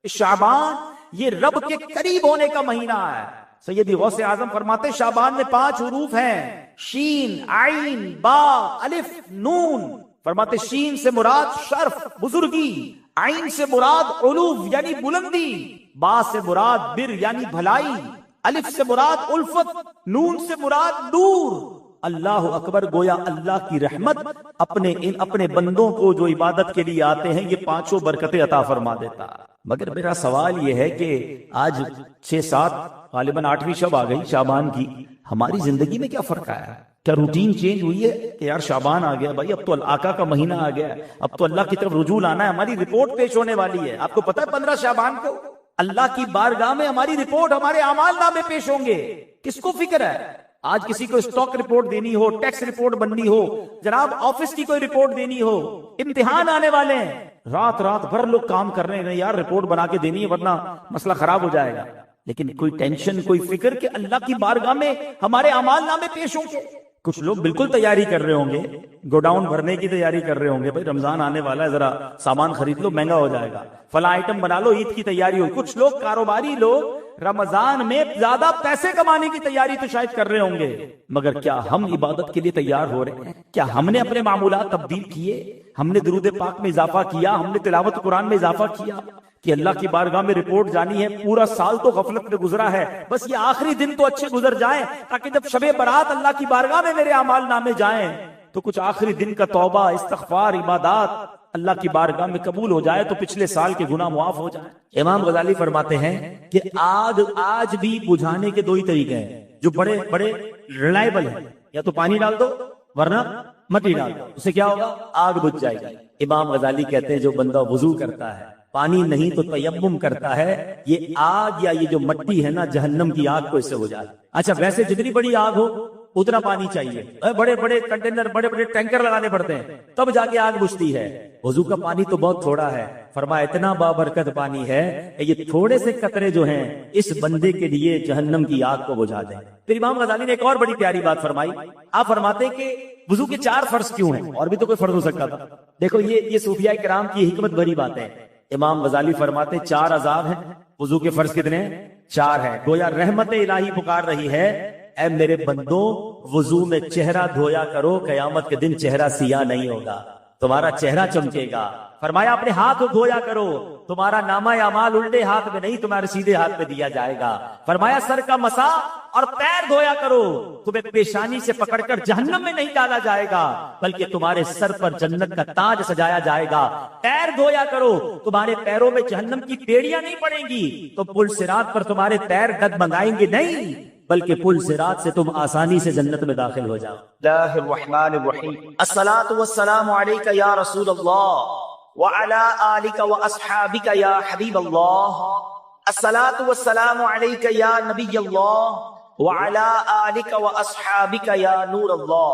شعبان یہ رب کے قریب ہونے کا مہینہ ہے. سیدی غوث اعظم فرماتے شعبان میں 5 حروف ہیں، شین، عین، با، الف، نون. فرماتے شین سے مراد شرف، بزرگی، عین سے مراد علو یعنی بلندی، با سے مراد بر یعنی بھلائی، الف سے مراد الفت، نون سے مراد نور. اللہ اکبر. گویا اللہ کی رحمت اپنے بندوں کو جو عبادت کے لیے آتے ہیں یہ 5 برکتیں عطا فرما دیتا. مگر میرا سوال یہ ہے کہ آج 6-7 غالباً 8ویں شب آ گئی شعبان کی، ہماری زندگی میں کیا فرق آیا؟ کیا روٹین چینج ہوئی ہے کہ یار شعبان آ گیا بھائی، اب تو آقا کا مہینہ آ گیا، اب تو اللہ کی طرف رجوع آنا ہے، ہماری رپورٹ پیش ہونے والی ہے. آپ کو پتہ ہے 15 شعبان کو اللہ کی بارگاہ میں ہماری رپورٹ، ہمارے اعمال نامے پیش ہوں گے. کس کو فکر ہے؟ آج کسی کو اسٹاک رپورٹ دینی ہو، ٹیکس رپورٹ بننی ہو، جناب آفس کی کوئی رپورٹ دینی ہو، امتحان آنے والے ہیں، رات بھر لوگ کام کر رہے ہیں یار رپورٹ بنا کے دینی ہے ورنہ مسئلہ خراب ہو جائے گا. لیکن کوئی ٹینشن، کوئی فکر کہ اللہ کی بارگاہ میں ہمارے اعمال نامے پیش ہوں گے. کچھ لوگ بالکل تیاری کر رہے ہوں گے، گوڈاؤن بھرنے کی تیاری کر رہے ہوں گے، بھائی رمضان آنے والا ہے، ذرا سامان خرید لو، مہنگا ہو جائے گا، فلاں آئٹم بنا لو، عید کی تیاری ہو. کچھ لوگ کاروباری لوگ رمضان میں زیادہ پیسے کمانے کی تیاری تو شاید کر رہے ہوں گے. مگر کیا ہم عبادت کے لیے تیار ہو رہے ہیں؟ کیا ہم نے اپنے معمولات تبدیل کیے؟ ہم نے درود پاک میں اضافہ کیا؟ ہم نے تلاوت قرآن میں اضافہ کیا کہ اللہ کی بارگاہ میں رپورٹ جانی ہے؟ پورا سال تو غفلت میں گزرا ہے، بس یہ آخری دن تو اچھے گزر جائیں تاکہ جب شب برات اللہ کی بارگاہ میں میرے اعمال نامے جائیں تو کچھ آخری دن کا توبہ، استغفار، عبادات اللہ کی بارگاہ میں قبول ہو جائے تو پچھلے سال کے گناہ معاف ہو جائیں. امام غزالی فرماتے ہیں کہ آگ آج بھی بجھانے کے 2 ہی طریقے ہیں جو بڑے ریلائبل ہیں، یا تو پانی ڈال دو ورنہ مٹی ڈال دو، اسے کیا ہوگا؟ آگ بجھ جائے گی. امام غزالی کہتے ہیں جو بندہ وضو کرتا ہے، پانی نہیں تو تیمم کرتا ہے، یہ آگ یا یہ جو مٹی ہے نا جہنم کی آگ کو اس سے بجھا. اچھا ویسے جتنی بڑی آگ ہو اتنا پانی چاہیے، بڑے کنٹینر، بڑے ٹینکر لگانے پڑتے ہیں تب جا کے آگ بجھتی ہے. وضو کا پانی تو بہت تھوڑا ہے، فرمایا اتنا بابرکت پانی ہے یہ تھوڑے سے قطرے جو ہیں اس بندے کے لیے جہنم کی آگ کو بجھا دیں. پھر امام غزالی نے ایک اور بڑی پیاری بات فرمائی. آپ فرماتے کہ وضو کے 4 فرض کیوں ہیں؟ اور بھی تو کوئی فرض ہو سکتا تھا. دیکھو یہ صوفیاء کرام کی حکمت بھری بات ہے. امام غزالی فرماتے 4 عذاب ہیں، وضو کے فرض کتنے ہیں؟ 4 ہیں. گویا رحمت الہی پکار رہی ہے، اے میرے بندوں وضو میں چہرہ دھویا کرو، قیامت کے دن چہرہ سیاہ نہیں ہوگا، تمہارا چہرہ چمکے گا. فرمایا اپنے ہاتھ دھویا کرو، تمہارا نامہ اعمال الٹے ہاتھ میں نہیں تمہارے سیدھے ہاتھ میں دیا جائے گا. فرمایا سر کا مسا اور پیر دھویا کرو، تمہیں پیشانی سے پکڑ کر جہنم میں نہیں ڈالا جائے گا بلکہ تمہارے سر پر جنت کا تاج سجایا جائے گا. پیر دھویا کرو، تمہارے پیروں میں جہنم کی بیڑیاں نہیں پڑیں گی تو پل صراط پر تمہارے پیر ڈگمگائیں گے نہیں بلکہ پل صراط سے تم آسانی سے جنت میں داخل ہو جاؤ. اللہ الرحمن الرحیم. الصلاۃ والسلام علیک یا رسول اللہ وعلی آلک واصحابک یا حبیب اللہ. الصلاۃ والسلام علیک یا نبی اللہ وعلی آلک واصحابک یا نور اللہ.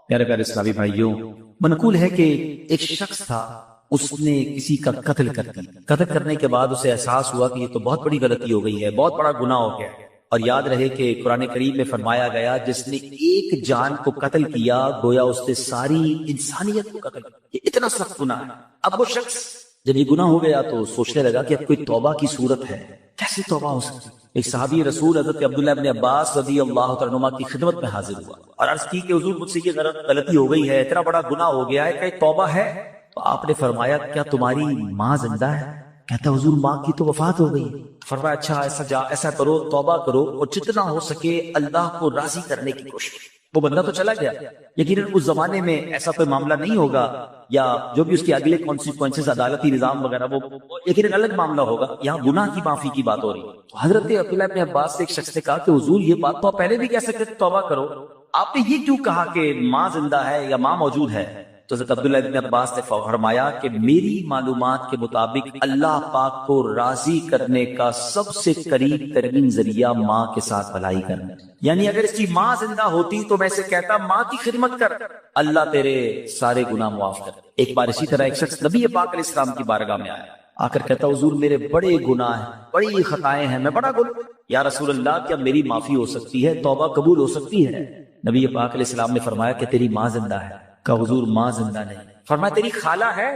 پیارے پیارے اسلامی بھائیوں، منقول ہے کہ ایک شخص تھا، اس نے کسی کا قتل کر دیا. قتل کرنے کے بعد اسے احساس ہوا کہ یہ تو بہت بڑی غلطی ہو گئی ہے، بہت بڑا گناہ ہو گیا. اور یاد رہے کہ قرآن کریم میں فرمایا گیا جس نے ایک جان کو قتل کیا گویا اس نے ساری انسانیت کو قتل کیا. یہ اتنا سخت گناہ ہے. اب وہ شخص جب یہ گناہ ہو گیا تو سوچنے لگا کہ اب کوئی توبہ کی صورت ہے، کیسے توبہ ہو سکتی؟ ایک صحابی رسول حضرت عبداللہ ابن عباس رضی اللہ تعالیٰ عنہما کی خدمت میں حاضر ہوا اور عرض کی کہ حضور مجھ سے یہ غلطی ہو گئی ہے، اتنا بڑا گناہ ہو گیا ہے، کہ توبہ ہے؟ تو آپ نے فرمایا کیا تمہاری ماں زندہ ہے؟ کہتا حضور ماں کی تو وفات ہو گئی. فرمایا اچھا ایسا کرو، توبہ کرو اور جتنا ہو سکے اللہ کو راضی کرنے کی کوشش. وہ بندہ تو چلا گیا، یقیناً اس زمانے میں ایسا کوئی معاملہ نہیں ہوگا یا جو بھی اس کے اگلے کانسیکوینسز عدالتی نظام وغیرہ وہ یقیناً الگ معاملہ ہوگا. یہاں گناہ کی معافی کی بات ہو رہی ہے. حضرت عبداللہ ابن عباس سے ایک شخص نے کہا کہ حضور یہ بات تو آپ پہلے بھی کہہ سکتے تھے توبہ کرو، آپ نے یہ کیوں کہا کہ ماں زندہ ہے یا ماں موجود ہے؟ تو حضرت عبداللہ ابن عباس نے فرمایا کہ میری معلومات کے مطابق اللہ پاک کو راضی کرنے کا سب سے قریب ترین ذریعہ ماں کے ساتھ بھلائی کرنا. یعنی اگر اس کی ماں زندہ ہوتی تو میں سے کہتا ماں کی خدمت کر، اللہ تیرے سارے گناہ معاف کر. ایک بار اسی طرح ایک شخص نبی پاک علیہ السلام کی بارگاہ میں آیا، آ کر کہتا حضور میرے بڑے گناہ ہیں، بڑی خطائیں ہیں، میں بڑا گناہ. یا رسول اللہ کیا میری معافی ہو سکتی ہے، توبہ قبول ہو سکتی ہے؟ نبی پاک علیہ السلام نے فرمایا کہ تیری ماں زندہ ہے. کہ حضور ماں زندہ نہیں. فرمایا تیری خالہ ہے؟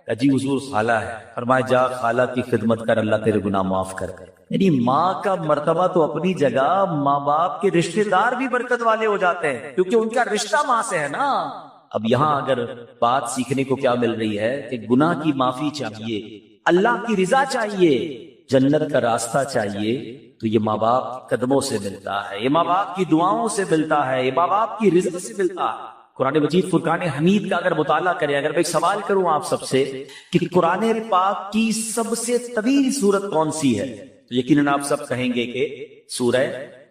جی حضور خالہ ہے، فرمایا جا خالہ کی خدمت کر، اللہ تیرے گناہ معاف کر۔ یعنی ماں کا مرتبہ تو اپنی جگہ، ماں باپ کے رشتے دار بھی برکت والے ہو جاتے ہیں کیونکہ ان کا رشتہ ماں سے ہے نا۔ اب یہاں اگر بات سیکھنے کو کیا مل رہی ہے کہ گناہ کی معافی چاہیے، اللہ کی رضا چاہیے، جنت کا راستہ چاہیے، تو یہ ماں باپ کے قدموں سے ملتا ہے، یہ ماں باپ کی دعاؤں سے ملتا ہے، یہ ماں باپ کی رضا سے ملتا ہے۔ قرآن مجید فرقان حمید کا اگر مطالعہ کریں، اگر میں ایک سوال کروں آپ سب سے کہ قرآن پاک کی سب سے طویل سورت کون سی ہے، تو یقیناً آپ سب کہیں گے کہ سورہ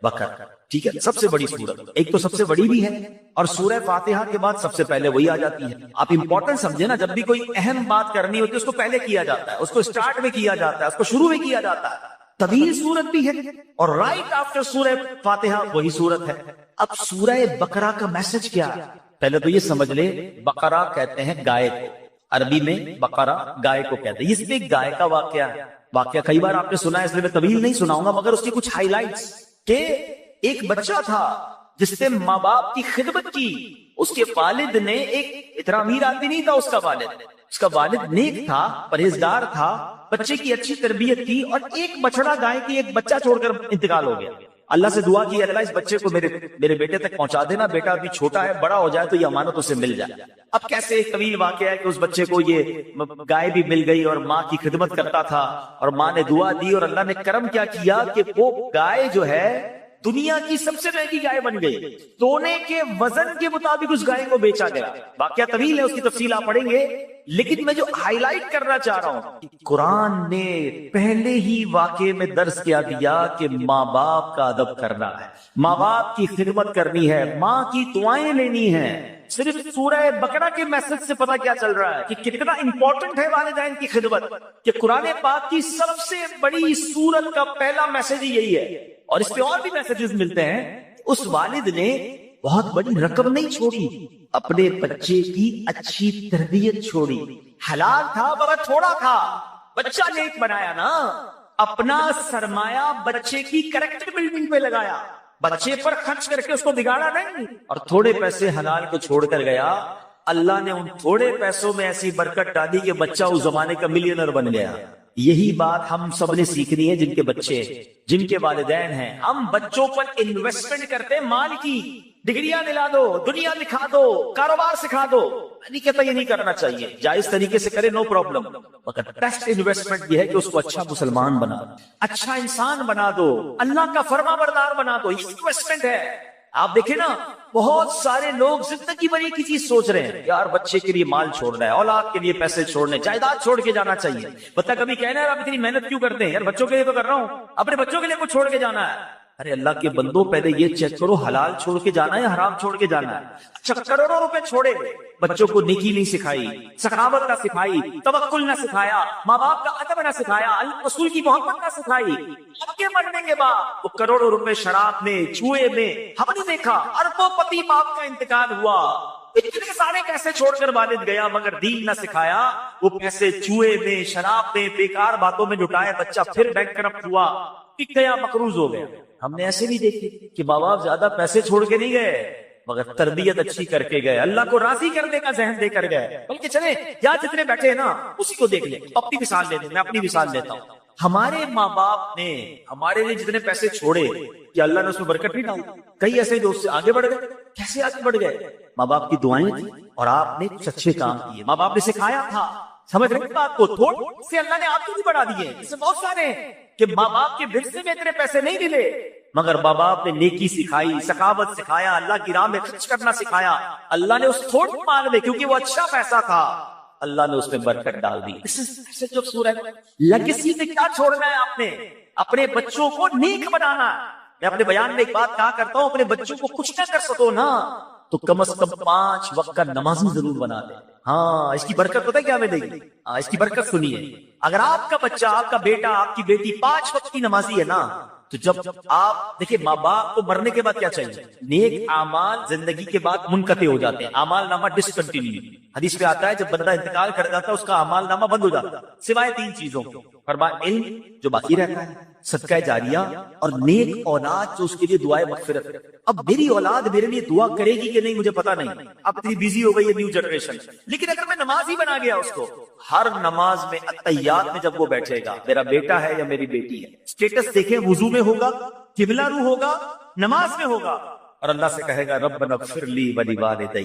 بقرہ، ٹھیک ہے، سب سے بڑی سورت، ایک تو سب سے بڑی بھی ہے، اور سورہ فاتحہ کے بعد سب سے پہلے وہی آ جاتی ہے۔ آپ امپورٹنٹ سمجھے نا، جب بھی کوئی اہم بات کرنی ہوتی ہے اس کو پہلے کیا جاتا ہے، اس کو سٹارٹ میں کیا جاتا ہے، اس کو شروع میں کیا جاتا ہے۔ طویل سورت بھی ہے اور رائٹ آفٹر سورہ فاتحہ وہی سورت ہے۔ اب سورہ بقرہ کا میسج کیا ہے؟ پہلے تو یہ سمجھ لے، بقرہ کہتے ہیں گائے کو، عربی میں بقرہ گائے کو کہتے ہیں۔ اس پہ گائے کا واقعہ ہے، واقعہ کئی بار آپ نے سنا ہے، اس لیے میں طویل نہیں سناؤں گا، مگر اس کی کچھ ہائی لائٹس کہ ایک بچہ تھا جس نے ماں باپ کی خدمت کی، اس کے والد نے، ایک اتنا امیر آدمی نہیں تھا اس کا والد، اس کا والد نیک تھا، پرہیزگار تھا، بچے کی اچھی تربیت کی، اور ایک بچڑا گائے کی ایک بچہ چھوڑ کر انتقال ہو گیا۔ اللہ سے دعا کی، اللہ اس بچے کو میرے بیٹے تک پہنچا دینا، بیٹا ابھی چھوٹا ہے، بڑا ہو جائے تو یہ امانت اسے مل جائے۔ اب کیسے ایک طویل واقعہ ہے کہ اس بچے کو یہ گائے بھی مل گئی اور ماں کی خدمت کرتا تھا، اور ماں نے دعا دی اور اللہ نے کرم کیا کیا کہ وہ گائے جو ہے دنیا کی سب سے مہنگی گائے بن گئی، سونے کے وزن کے مطابق اس گائے کو بیچا گیا۔ واقعہ طویل ہے، اس کی تفصیل آپ پڑھیں گے، لیکن میں جو ہائی لائٹ کرنا چاہ رہا ہوں، قرآن نے پہلے ہی واقعے میں درس کیا دیا کہ ماں باپ کا ادب کرنا ہے، ماں باپ کی خدمت کرنی ہے، ماں کی دعائیں لینی ہے۔ صرف سورہ بقرہ کے میسج سے پتہ کیا چل رہا ہے کہ کتنا امپورٹنٹ ہے والدین کی خدمت، کہ قرآن پاک کی سب سے بڑی سورت کا پہلا میسج ہی یہی ہے، اور اس پہ اور بھی میسجز ملتے ہیں۔ اس والد نے بہت بڑی رقم نہیں چھوڑی، اپنے بچے کی اچھی تربیت چھوڑی، حلال تھا مگر تھوڑا تھا، بچہ نیک بنایا نا، اپنا سرمایہ بچے کی کریکٹر بلڈنگ پہ لگایا، بچے پر خرچ کر کے اس کو بگاڑا نہیں، اور تھوڑے پیسے حلال کو چھوڑ کر گیا۔ اللہ نے ان تھوڑے پیسوں میں ایسی برکت ڈالی کہ بچہ اس زمانے کا ملینر بن گیا۔ یہی بات ہم سب نے سیکھنی ہے، جن کے بچے، جن کے والدین ہیں۔ ہم بچوں پر انویسٹمنٹ کرتے ہیں مال کی، ڈگریاں دلا دو، دنیا دکھا دو، کاروبار سکھا دو، نہیں کہتا یہ نہیں کرنا چاہیے، جائز طریقے سے کرے، نو پرابلم، مگر بیسٹ انویسٹمنٹ یہ ہے کہ اس کو اچھا مسلمان بنا دو، اچھا انسان بنا دو، اللہ کا فرما بردار بنا دو، یہ انویسٹمنٹ ہے۔ آپ دیکھیں نا، بہت سارے لوگ زندگی بھر ایک ہی چیز سوچ رہے ہیں، یار بچے کے لیے مال چھوڑنا ہے، اولاد کے لیے پیسے چھوڑنے، جائیداد چھوڑ کے جانا چاہیے۔ بتا کبھی کہنا ہے آپ اتنی محنت کیوں کرتے ہیں؟ یار بچوں کے لیے تو کر رہا ہوں، اپنے بچوں کے لیے کچھ چھوڑ کے جانا ہے۔ ارے اللہ کے بندوں، پہلے یہ چیک کرو حلال چھوڑ کے جانا ہے یا حرام چھوڑ کے جانا ہے؟ اچھا کروڑوں روپے چھوڑے، بچوں کو نیکی نہیں سکھائی، سخاوت نہ سکھائی، توکل نہ سکھایا، ماں باپ کا ادب نہ سکھایا، اللہ رسول کی محبت نہ سکھائی، اب کے مرنے کے بعد وہ کروڑوں روپے شراب میں، جوئے میں، ہم نے دیکھا اربوں پتی باپ کا انتقال ہوا، اتنے سارے پیسے چھوڑ کر والد گیا مگر دین نہ سکھایا، وہ پیسے جوئے میں، شراب میں، بیکار باتوں میں لٹائے، بچہ پھر بینک کرپٹ ہوا، ٹک گیا، مقروض ہو گیا۔ ہم نے ایسے بھی دیکھے کہ ماں باپ زیادہ پیسے چھوڑ کے نہیں گئے مگر تربیت اچھی کر کے گئے، اللہ کو راضی کرنے کا ذہن دے کر گئے، بلکہ چلے یہاں جتنے بیٹھے ہیں نا اسی کو دیکھ لیں، اپنی مثال لے لیں، میں اپنی مثال لیتا ہوں۔ ہمارے ماں باپ نے ہمارے لیے جتنے پیسے چھوڑے کہ اللہ نے اس میں برکت نہیں ڈالی، کئی ایسے جو اس سے آگے بڑھ گئے۔ کیسے آگے بڑھ گئے؟ ماں باپ کی دعائیں تھیں اور آپ نے کچھ اچھے کام کیے، ماں باپ نے سکھایا تھا، سمجھ رہے بات کو؟ تھوڑے سے اللہ نے آپ کو بھی بڑھا دیے، اس سے بہت سارے کہ ماں باپ کے ورثے میں اتنے پیسے نہیں ملے مگر ماں باپ نے نیکی سکھائی، سخاوت سکھایا، اللہ کی راہ میں خرچ کرنا سکھایا، اللہ نے اس تھوڑے مال میں، کیونکہ وہ اچھا پیسہ تھا، اللہ نے اس میں برکت ڈال دی۔ اس جو سورہ لیگیسی میں کیا چھوڑنا ہے آپ نے؟ اپنے بچوں کو نیک بنانا۔ میں اپنے بیان میں ایک بات کہا کرتا ہوں، اپنے بچوں کو کچھ نہ کر سکو نا تو کم از کم 5 وقت کا نمازی ضرور بنا دے۔ ہاں اس کی برکت پتہ ہے کیا ملے گی؟ ہاں اس کی برکت سنیے، اگر آپ کا بچہ، آپ کا بیٹا، آپ کی بیٹی 5 وقت کی نمازی ہے نا، تو جب آپ دیکھیں ماں باپ کو مرنے کے بعد کیا چاہیے؟ نیک اعمال زندگی کے بعد منقطع ہو جاتے ہیں، اعمال نامہ ڈسکنٹینیو، حدیث میں آتا ہے جب بندہ انتقال کر جاتا ہے اس کا اعمال نامہ بند ہو جاتا ہے سوائے 3 چیزوں کے، فرمایا علم جو باقی رہتا ہے، صدقہ جاریہ اور نیک اولاد جو اس کے لیے دعائیں مغفرت. اب میری اولاد میرے لیے دعا کرے گی کہ نہیں مجھے پتا نہیں, اب اتنی بیزی ہو گئی ہے نیو جنریشن. لیکن اگر میں نماز ہی بنا گیا اس کو, ہر نماز میں التحیات میں جب وہ بیٹھے گا, میرا بیٹا ہے یا میری بیٹی ہے, اسٹیٹس دیکھیں, وضو میں ہوگا, قبلہ رو ہوگا, نماز میں ہوگا, اور اللہ سے کہے گا ربنا اغفر لی ولوالدی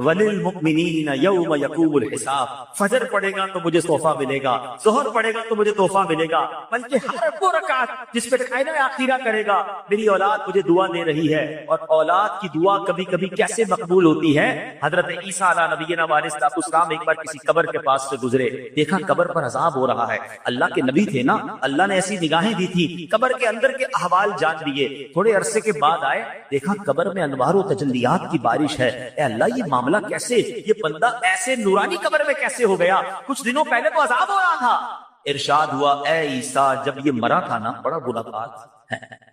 وللمؤمنین یوم یقوم الحساب. فجر پڑھے گا تو مجھے تحفہ ملے گا, ظہر پڑھے گا تو مجھے تحفہ ملے گا, بلکہ ہر وہ رکعت جس پہ کھائنہ آخیرہ کرے گا میری اولاد مجھے دعا دے رہی ہے. اور اولاد کی دعا کبھی کبھی کیسے مقبول ہوتی ہے. حضرت عیسیٰ علیہ نبینا علیہ السلام ایک بار کسی قبر کے پاس سے گزرے, دیکھا قبر پر عذاب ہو رہا ہے. اللہ کے نبی تھے نا, اللہ نے ایسی نگاہیں دی تھی, قبر کے اندر کے احوال جان لیے. تھوڑے عرصے کے بعد آئے, دیکھا قبر میں انوار و تجلیات کی بارش ہے. اے اللہ یہ معاملہ کیسے, یہ بندہ ایسے نورانی قبر میں کیسے ہو گیا, کچھ دنوں پہلے تو عذاب ہو رہا تھا. ارشاد ہوا اے عیسیٰ جب یہ مرا تھا نا بڑا گناہگار تھا,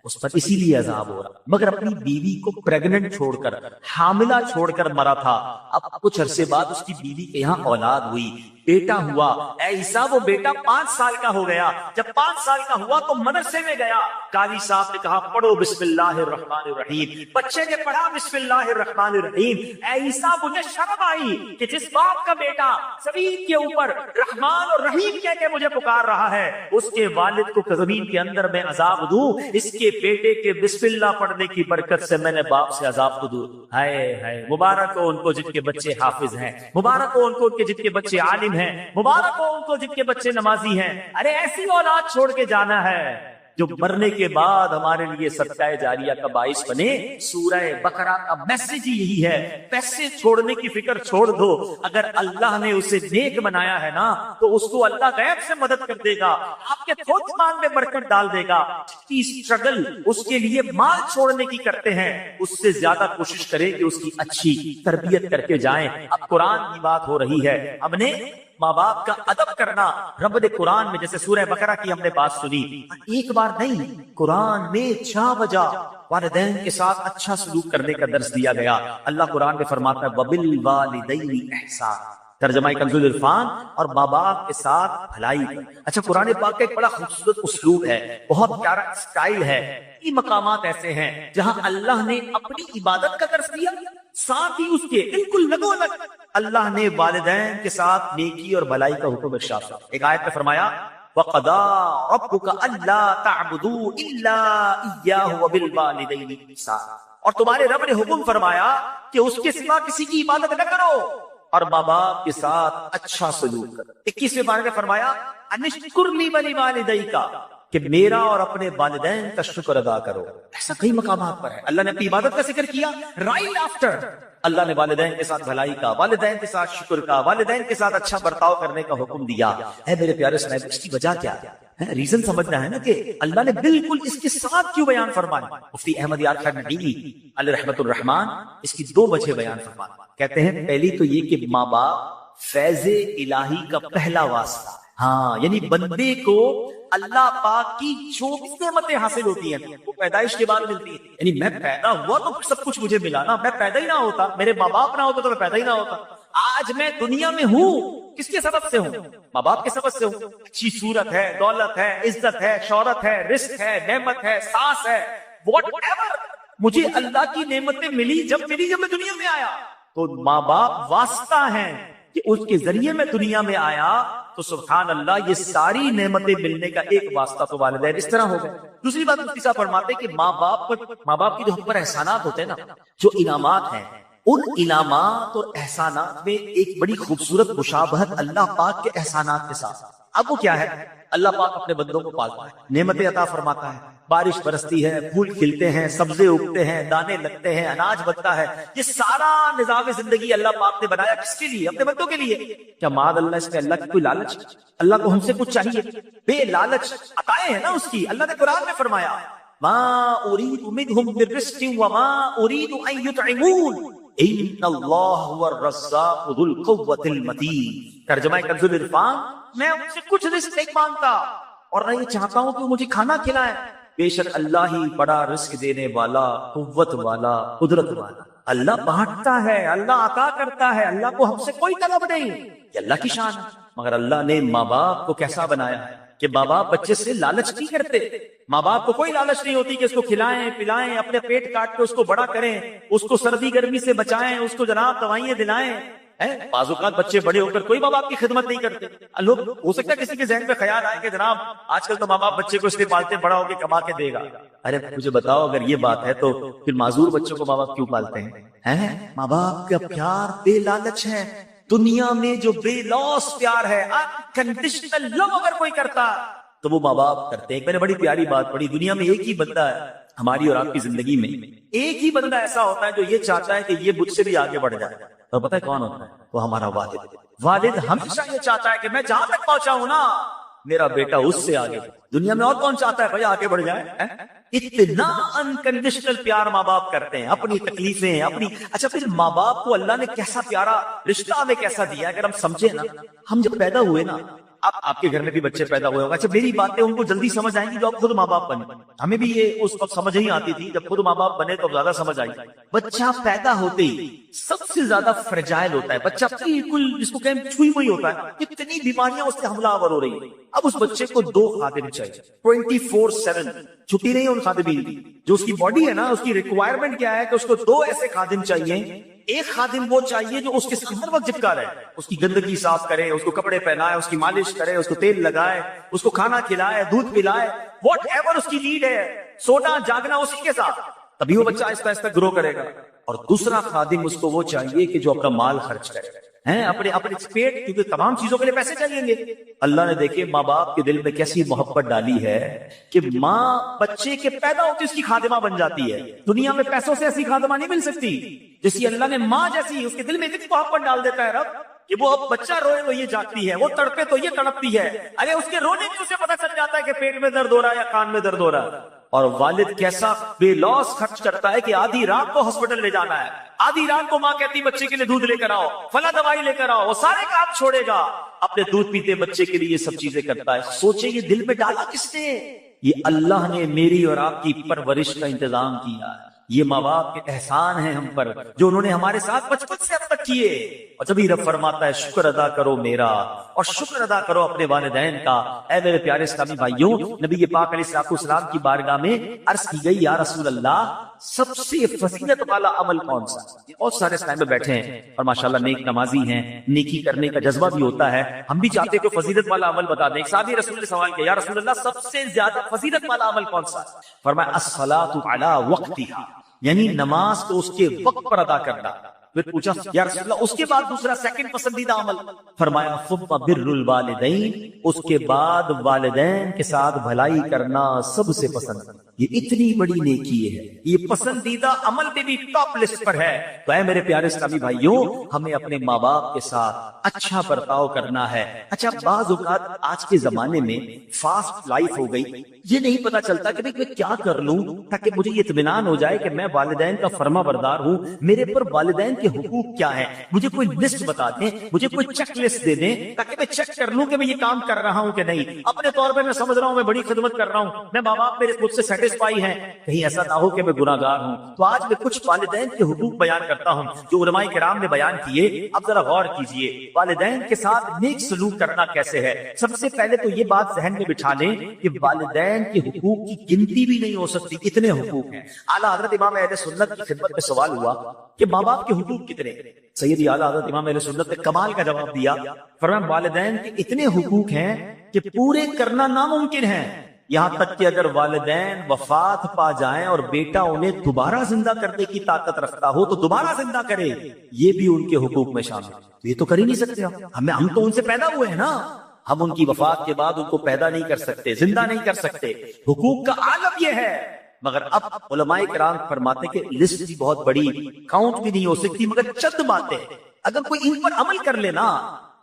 اس پر اسی لیے عذاب ہو رہا, مگر اپنی بیوی کو پریگننٹ چھوڑ کر, حاملہ چھوڑ کر مرا تھا. اب کچھ عرصے بعد اس کی بیوی کے یہاں اولاد ہوئی, بیٹا ہوا. اے عیسیٰ وہ بیٹا 5 سال کا ہو گیا. جب 5 سال کا ہوا تو مدرسے میں گیا, قاضی صاحب نے کہا پڑھو بسم اللہ الرحمن الرحیم. بچے نے پڑھا بسم اللہ الرحمن الرحیم. اے عیسیٰ مجھے شرم آئی کہ جس باپ کا بیٹا زمین کے اوپر رحمان اور رحیم کہہ کے مجھے پکار رہا ہے, اس کے والد کو زمین کے اندر میں عذاب دوں. اس کے بیٹے کے بسم اللہ پڑھنے کی برکت سے میں نے باپ سے عذاب کو دور. ہائے ہائے, مبارک ہو ان کو جن کے بچے حافظ ہیں, مبارک ہو ان کو جن کے بچے عالم ہیں, مبارک ہو ان کو جن کے بچے نمازی ہیں. ارے ایسی اولاد چھوڑ کے جانا ہے جو مرنے کے بعد ہمارے لیے صدقہ جاریہ کا باعث بنے. سورہ بقرہ کا میسج ہی یہی ہے, پیسے چھوڑنے کی فکر چھوڑ دو. اگر اللہ نے اسے نیک بنایا ہے نا تو اس کو اللہ غیب سے مدد کر دے گا, آپ کے تھوڑے مان میں برکت ڈال دے گا. کی اسٹرگل اس کے لیے مال چھوڑنے کی کرتے ہیں, اس سے زیادہ کوشش کریں کہ اس کی اچھی تربیت کر کے جائیں. اب قرآن کی بات ہو رہی ہے, ہم نے ماں باپ کا ادب کرنا رب نے قرآن میں, جیسے سورہ بقرہ کی ہم نے بات سنی, ایک بار نہیں قرآن میں 6 بجا والدین کے ساتھ اچھا سلوک کرنے کا درس دیا گیا. اللہ قرآن میں فرماتا ہے وَبِالْوَالِدَيْنِ احسان, ترجمہ کنز العرفان, اور ماں باپ کے ساتھ بھلائی. اچھا قرآن پاک کا ایک بڑا خوبصورت اسلوب ہے, بہت پیارا اسٹائل ہے. یہ مقامات ایسے ہیں جہاں اللہ نے اپنی عبادت کا درس دیا, ساتھ ہی اس کے بالکل لگو لگ اللہ نے والدین کے ساتھ نیکی اور بھلائی کا حکم ارشاد کیا. ایک آیت میں فرمایا وَقَضَىٰ رَبُّكَ أَلَّا تَعْبُدُوا إِلَّا إِيَّاهُ وَبِالْوَالِدَيْنِ إِحْسَانًا, اور تمہارے رب نے حکم فرمایا کہ اس کے سوا کسی کی عبادت نہ کرو اور ماں باپ کے ساتھ اچھا سلوک کرو. 21ویں پارے میں فرمایا اَنِشْكُرْ لِي وَلِوَالِدَيْكَ, کہ میرا اور اپنے والدین کا شکر ادا کرو. ایسا کئی مقامات پر ہے. اللہ نے اپنی عبادت کا ذکر کیا, رائٹ آفٹر اللہ نے والدین کے ساتھ بھلائی کا, والدین کے ساتھ شکر کا, والدین کے ساتھ اچھا برتاؤ کرنے کا حکم دیا. اے میرے پیارے سنائے, اس کی وجہ کیا ہے؟ ریزن سمجھنا ہے نا کہ اللہ نے بالکل اس کے ساتھ کیوں بیان فرمایا. مفتی احمد یار خان ندوی علیہ رحمت الرحمان اس کی 2 وجہ بیان فرمایا. کہتے ہیں پہلی تو یہ کہ ماں باپ فیض الہی کا پہلا واسطہ. ہاں, یعنی بندے کو اللہ پاک کی جو بھی نعمتیں حاصل ہوتی ہیں وہ پیدائش کے بعد ملتی ہیں. یعنی میں پیدا ہوا تو سب کچھ مجھے ملا نا, میں پیدا ہی نہ ہوتا, میرے ماں باپ نہ ہوتا تو میں پیدا ہی نہ ہوتا. آج میں دنیا میں ہوں کس کے سبب سے ہوں؟ ماں باپ کے سبب سے ہوں. اچھی صورت ہے, دولت ہے, عزت ہے, شہرت ہے, رزق ہے, نعمت ہے, سانس ہے, واٹ ایور, مجھے اللہ کی نعمتیں ملی جب میں دنیا میں آیا. تو ماں باپ واسطہ ہیں کہ اس کے ذریعے میں دنیا میں آیا. تو سبحان اللہ, یہ ساری نعمتیں ملنے کا ایک واسطہ تو والدین اس طرح ہو گئے. دوسری بات مفتی صاحب فرماتے کہ ماں باپ کی جو ہم پر احسانات ہوتے ہیں نا, جو انعامات ہیں, ان انعامات اور احسانات میں ایک بڑی خوبصورت مشابہت اللہ پاک کے احسانات کے ساتھ. اب وہ کیا ہے؟ اللہ پاک اپنے بندوں کو پالتا ہے, نعمتیں عطا فرماتا ہے, بارش برستی ہے, پھول کھلتے ہیں, سبزے اگتے ہیں, دانے لگتے ہیں, اناج بنتا ہے. یہ سارا نظام زندگی اللہ پاک نے بنایا کس کے لیے؟ اپنے بندوں کے لیے. کیا معاذ اللہ اس میں اللہ کی کوئی لالچ؟ اللہ کو ہم سے کچھ چاہیے؟ بے لالچ عطائیں ہیں نا اس کی. اللہ نے قرآن میں فرمایا ما اريد منهم من رزق وما اريد ان يطعمون ان اللہ هو الرزاق ذو القوة المتین. ترجمہ کنز العرفان, میں ان سے کچھ رزق نہیں مانگتا اور نہ یہ چاہتا ہوں کہ مجھے کھانا کھلائیں, بے شک اللہ ہی بڑا رزق دینے والا, قوت والا, قدرت والا. اللہ بانٹتا ہے, اللہ عطا کرتا ہے, اللہ کو ہم سے کوئی طلب نہیں, یہ اللہ کی شان ہے. مگر اللہ نے ماں باپ کو کیسا بنایا ہے؟ کہ ماں باپ بچے سے لالچ نہیں کرتے. ماں باپ کو کوئی لالچ نہیں ہوتی کہ اس کو کھلائیں پلائیں, اپنے پیٹ کاٹ کے اس کو بڑا کریں, اس کو سردی گرمی سے بچائیں, اس کو جناب دوائیں دلائیں. بعض اوقات بچے بڑے ہو کر کوئی ماں باپ کی خدمت نہیں کرتے. لوگ ہو سکتا ہے کسی کے ذہن میں خیال آئے کہ جناب آج کل تو ماں باپ بچے کو اس لیے پالتے بڑا ہو کے کما کے دے گا. ارے مجھے بتاؤ, اگر یہ بات ہے تو پھر معذور بچوں کو ماں باپ کیوں پالتے ہیں؟ ماں باپ کا پیار بے لالچ ہے. دنیا میں جو بے لوث پیار ہے, انکنڈیشنل لو اگر کوئی کرتا تو وہ ماں باپ کرتے ہیں. میں نے بڑی پیاری بات پڑھی, دنیا میں ایک ہی بندہ ہے ہماری اور آپ کی زندگی میں, ایک ہی بندہ ایسا ہوتا ہے جو یہ چاہتا ہے کہ یہ مجھ سے بھی آگے بڑھ جائے. اور پتہ ہے کون ہوتا ہے؟ وہ ہمارا والد. والد ہمیشہ یہ چاہتا ہے کہ میں جہاں تک پہنچا ہوں نا میرا بیٹا اس سے آگے. دنیا میں اور کون چاہتا ہے بھائی آگے بڑھ جائے؟ اتنا انکنڈیشنل پیار ماں باپ کرتے ہیں, اپنی تکلیفیں اپنی. اچھا پھر ماں باپ کو اللہ نے کیسا پیارا رشتہ ہمیں کیسا دیا, اگر ہم سمجھے نا. ہم جب پیدا ہوئے نا, آپ کے گھر میں بھی بچے پیدا ہوئے ہوگا. اچھا میری باتیں ان کو جلدی سمجھ آئیں گی جو آپ خود ماں باپ بنے. ہمیں بھی یہ اس وقت سمجھ نہیں آتی تھی, جب خود ماں باپ بنے تو زیادہ سمجھ آئی. بچہ پیدا ہوتے ہی سب سے زیادہ فرجائل ہوتا ہے بچہ, بالکل جس کو کہیں چھوئی ہوئی ہوتا ہے. کتنی بیماریاں اس سے حملہ آور ہو رہی ہیں. اب اس بچے کو 2 خادم چاہیے 24/7, چھٹی نہیں ہے ان خادمین کی. جو اس کی باڈی ہے نا, اس کی ریکوائرمنٹ کیا ہے کہ اس کو 2 ایسے خادم چاہیے. ایک خادم وہ چاہیے جو اس کے ساتھ ہر وقت چپکا رہے, اس کی گندگی صاف کرے, اس کو کپڑے پہنائے, اس کی مالش کرے, اس کو تیل لگائے, اس کو کھانا کھلائے, دودھ پلائے, واٹ ایور اس کی نیڈ ہے, سونا جاگنا اسی کے ساتھ, تبھی وہ بچہ آہستہ آہستہ گرو کرے گا. اور دوسرا خادم اس کو وہ چاہیے کہ جو اپنا مال خرچ کرے, اپنے پیٹ, کیونکہ تمام چیزوں کے لیے پیسے چاہیے گے. اللہ نے دیکھے ماں باپ کے دل میں کیسی محبت ڈالی ہے کہ ماں بچے کے پیدا ہوتے اس کی خادمہ بن جاتی ہے. دنیا میں پیسوں سے ایسی خادمہ نہیں مل سکتی جیسی اللہ نے ماں جیسی اس کے دل میں اتنی محبت ڈال دیتا ہے رب کہ وہ اب بچہ روئے تو یہ جاگتی ہے, وہ تڑپے تو یہ تڑپتی ہے. ارے اس کے رونے میں اسے پتہ چل جاتا ہے کہ پیٹ میں درد ہو رہا ہے یا کان میں درد ہو رہا ہے. اور والد کیسا بے لوث خرچ کرتا ہے کہ آدھی رات کو ہاسپٹل لے جانا ہے, آدھی رات کو ماں کہتی بچے کے لیے دودھ لے کر آؤ, فلاں دوائی لے کر آؤ, وہ سارے کام چھوڑے گا, اپنے دودھ پیتے بچے کے لیے یہ سب چیزیں کرتا ہے. سوچے یہ دل میں ڈالا کس نے؟ یہ اللہ نے میری اور آپ کی پرورش کا انتظام کیا ہے. یہ ماں باپ کے احسان ہیں ہم پر جو انہوں نے ہمارے ساتھ بچپن سے اب تک کیے. اور جبھی رب فرماتا ہے شکر ادا کرو میرا اور شکر ادا کرو اپنے والدین کا. اے میرے پیارے اسلامی بھائیوں, نبی پاک علیہ السلام کی بارگاہ میں عرض کی گئی, یا رسول اللہ سب سے فضیلت والا عمل کون سا؟ بہت سارے اسلام میں بیٹھے ہیں اور ماشاءاللہ نیک نمازی ہیں, نیکی کرنے کا جذبہ بھی ہوتا ہے. ہم بھی چاہتے ہیں کہ فضیلت والا عمل بتا دیں. ایک صحابی رسول نے سوال کیا, یا رسول اللہ سب سے زیادہ فضیلت والا عمل کون سا؟ فرمایا الصلاۃ علی وقتها, یعنی نماز کو اس کے وقت پر ادا کرنا. پھر پوچھا یا رسول اللہ اس کے بعد دوسرا سیکنڈ پسندیدہ عمل؟ فرمایا ثم بر الوالدین, اس کے بعد والدین کے ساتھ بھلائی کرنا سب سے پسند. یہ اتنی بڑی نیکی ہے, یہ پسندیدہ عمل بھی ٹاپ لسٹ پر ہے. تو اے میرے پیارے اسلامی بھائیوں, ہمیں اپنے ماں باپ کے ساتھ اچھا برتاؤ کرنا ہے. اچھا بعض اوقات آج کے زمانے میں فاسٹ لائف ہو گئی, یہ نہیں پتا چلتا کہ میں کیا کر لوں تاکہ مجھے یہ اطمینان ہو جائے کہ میں والدین کا فرما بردار ہوں, میرے پر والدین کے حقوق کیا ہیں. مجھے کوئی لسٹ بتا دیں, مجھے کوئی چیک لسٹ دے دیں تاکہ میں چیک کر لوں کہ میں یہ کام کر رہا ہوں کہ نہیں. اپنے طور پہ میں سمجھ رہا ہوں میں بڑی خدمت کر رہا ہوں, میں ماں باپ میرے مجھ سے سیٹسفائی ہیں, کہیں ایسا نہ ہو کہ میں گناہ گار ہوں. تو آج میں کچھ والدین کے حقوق بیان کرتا ہوں جو علماء کرام نے بیان کیے. اب ذرا غور کیجئے, والدین کے ساتھ نیک سلوک کرنا کیسے ہے. سب سے پہلے تو یہ بات ذہن میں بٹھا لیں کہ والدین کے حقوق کی گنتی بھی نہیں ہو سکتی, اتنے حقوق ہیں. اعلیٰ حضرت امام اہل سنت کی خدمت میں سوال ہوا کہ ماں باپ کے حقوق کتنے؟ سیدی اعلیٰ حضرت امام اہل سنت نے کمال کا جواب دیا. فرمایا والدین کے اتنے حقوق ہیں کہ پورے کرنا ناممکن ہے. یہاں تک کہ اگر والدین وفات پا جائیں اور بیٹا انہیں دوبارہ زندہ کرنے کی طاقت رکھتا ہو تو دوبارہ زندہ کرے, یہ بھی ان کے حقوق میں شامل ہے. یہ تو کر ہی نہیں سکتے ہم تو ان سے پیدا ہوئے ہیں نا, ہم ان کی وفات کے بعد ان کو پیدا نہیں کر سکتے, زندہ نہیں کر سکتے. حقوق کا عالم یہ ہے. مگر اب علماء کرام فرماتے کہ لسٹ بھی بہت بڑی, کاؤنٹ بھی نہیں ہو سکتی, مگر چند باتیں اگر کوئی ان پر عمل کر لینا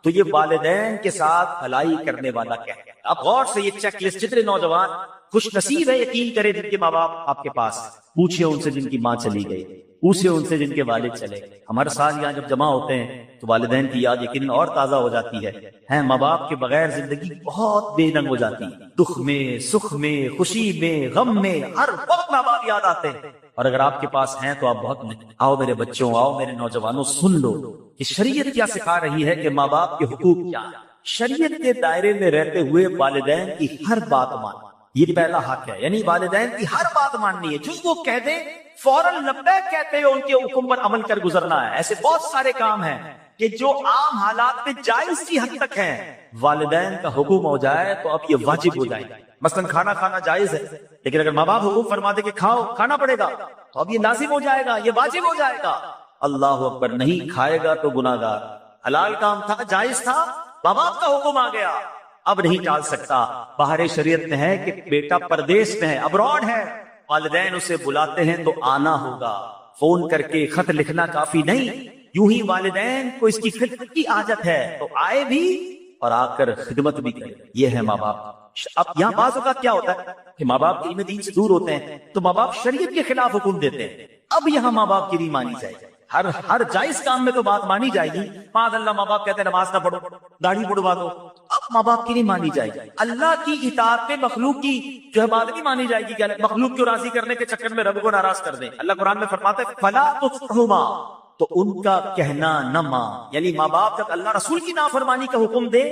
تو یہ والدین کے ساتھ بھلائی کرنے والا کیا ہے. اب غور سے یہ چیک لسٹ, جتنے نوجوان خوش نصیب ہے یقین کرے جن کے ماں باپ آپ کے پاس, پوچھئے ان سے جن کی ماں چلی گئی, پوچھئے ان سے جن کے والد چلے گئے. ہمارے ساتھ یہاں جب جمع ہوتے ہیں تو والدین کی یاد یقین اور تازہ ہو جاتی ہے. ماں باپ کے بغیر زندگی بہت بے ننگ ہو جاتی ہے. دکھ میں, سکھ میں, خوشی میں, غم میں, ہر وقت ماں باپ یاد آتے ہیں. اور اگر آپ کے پاس ہیں تو آپ بہت آؤ میرے بچوں, آؤ میرے نوجوانوں, سن لو کہ شریعت کیا سکھا رہی ہے کہ ماں باپ کے حقوق کیا ہیں. شریعت کے دائرے میں رہتے ہوئے والدین کی ہر بات ماننا، یہ پہلا حق ہے، یعنی والدین کی ہر بات ماننی ہے، جو وہ کہہ دیں فوراً لبیک کہتے ہوئے ان کے حکم پر عمل کر گزرنا ہے۔ ایسے بہت سارے کام ہیں کہ جو عام حالات میں جائز کی حد تک ہیں، والدین کا حکم ہو جائے تو اب یہ واجب ہو جائے۔ مثلا کھانا کھانا جائز ہے، لیکن اگر ماں باپ حکم فرما دے کہ کھاؤ، کھانا پڑے گا، تو اب یہ لازم ہو جائے گا، یہ واجب ہو جائے گا۔ اللہ اکبر، نہیں کھائے گا تو گناہگار۔ حلال کام تھا، جائز تھا، ماں باپ کا حکم آ گیا، اب نہیں ٹال سکتا۔ باہر شریعت میں ہے کہ بیٹا پردیس میں ہے، ابراڈ ہے، والدین اسے بلاتے ہیں تو آنا ہوگا، فون کر کے خط لکھنا کافی نہیں، یوں ہی والدین کو اس کی خدمت کی عادت ہے تو آئے بھی اور آ کر خدمت بھی کرے۔ یہ ہے ماں باپ۔ اب یہاں بعض اوقات کیا ہوتا ہے کہ ماں باپ علم دین سے دور ہوتے ہیں تو ماں باپ شریعت کے خلاف حکم دیتے ہیں، اب یہاں ماں باپ کی نہیں مانی جائے گی۔ ہر جائز کام میں تو بات مانی جائے گی، معاذ اللہ ماں باپ کہتے ہیں نماز نہ پڑھو، داڑھی بڑھوا دو، اب ماں باپ کی نہیں مانی جائے گی۔ اللہ کی اطاعت میں مخلوق کی جو ہے بات نہیں مانی جائے گی، کہ مخلوق کو راضی کرنے کے چکر میں رب کو ناراض کر دیں۔ اللہ قرآن میں فرماتا ہے فلا تطعهما، تو ان کا کہنا نہ مان، یعنی ماں باپ جب اللہ رسول کی نافرمانی کا حکم دے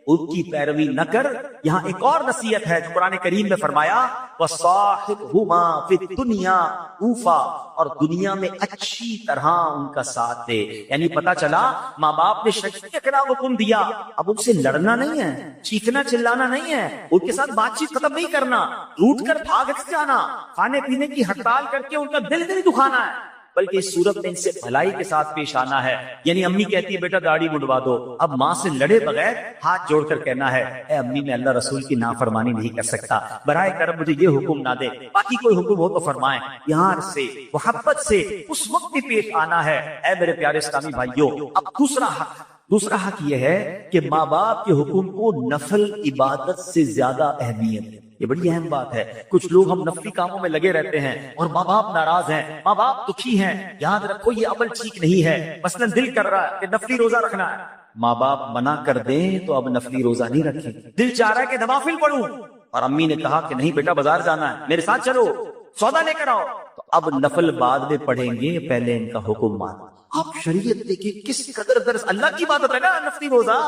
ان کی پیروی نہ کر۔ یہاں ایک اور نصیحت ہے جو قرآن کریم میں فرمایا وَصَاحِبْهُمَا فِي الدُّنْيَا مَعْرُوفًا، اور دنیا میں اچھی طرح ان کا ساتھ دے۔ یعنی پتا چلا ماں باپ نے شریعت کے خلاف حکم دیا، اب ان سے لڑنا نہیں ہے، چیخنا چلانا نہیں ہے، ان کے ساتھ بات چیت ختم نہیں کرنا، روٹ کر بھاگ جانا، کھانے پینے کی ہڑتال کر کے ان کا دل نہیں دکھانا ہے، بلکہ اس صورت میں ان سے بھلائی کے ساتھ پیش آنا ہے۔ یعنی امی کہتی ہے بیٹا داڑھی منڈوا دو، اب ماں سے لڑے بغیر ہاتھ جوڑ کر کہنا ہے اے امی میں اللہ رسول کی نافرمانی نہیں کر سکتا، براہ کرم مجھے یہ حکم نہ دے، باقی کوئی حکم ہو تو فرمائیں۔ یہاں سے محبت سے اس وقت بھی پیش آنا ہے۔ اے میرے پیارے اسلامی بھائیوں، اب دوسرا حق یہ ہے کہ ماں باپ کے حکم کو نفل عبادت سے زیادہ اہمیت ہے۔ یہ بڑی اہم بات ہے۔ کچھ لوگ ہم نفلی کاموں میں لگے رہتے ہیں اور ماں باپ ناراض ہیں، ماں باپ دکھی ہیں، یاد رکھو یہ عمل ٹھیک نہیں ہے۔ مثلا دل کر رہا ہے کہ نفلی روزہ رکھنا ہے، ماں باپ منع کر دیں تو اب نفلی روزہ نہیں رکھیں۔ دل چاہ رہا ہے کہ نوافل پڑھوں اور امی نے کہا کہ نہیں بیٹا بازار جانا ہے، میرے ساتھ چلو، سودا لے کر آؤ، تو اب نفل بعد میں پڑھیں گے، پہلے ان کا حکم مانو۔ آپ شریعت دیکھیں کس قدر درس، اللہ کی عبادت ہے نا نفلی روزہ،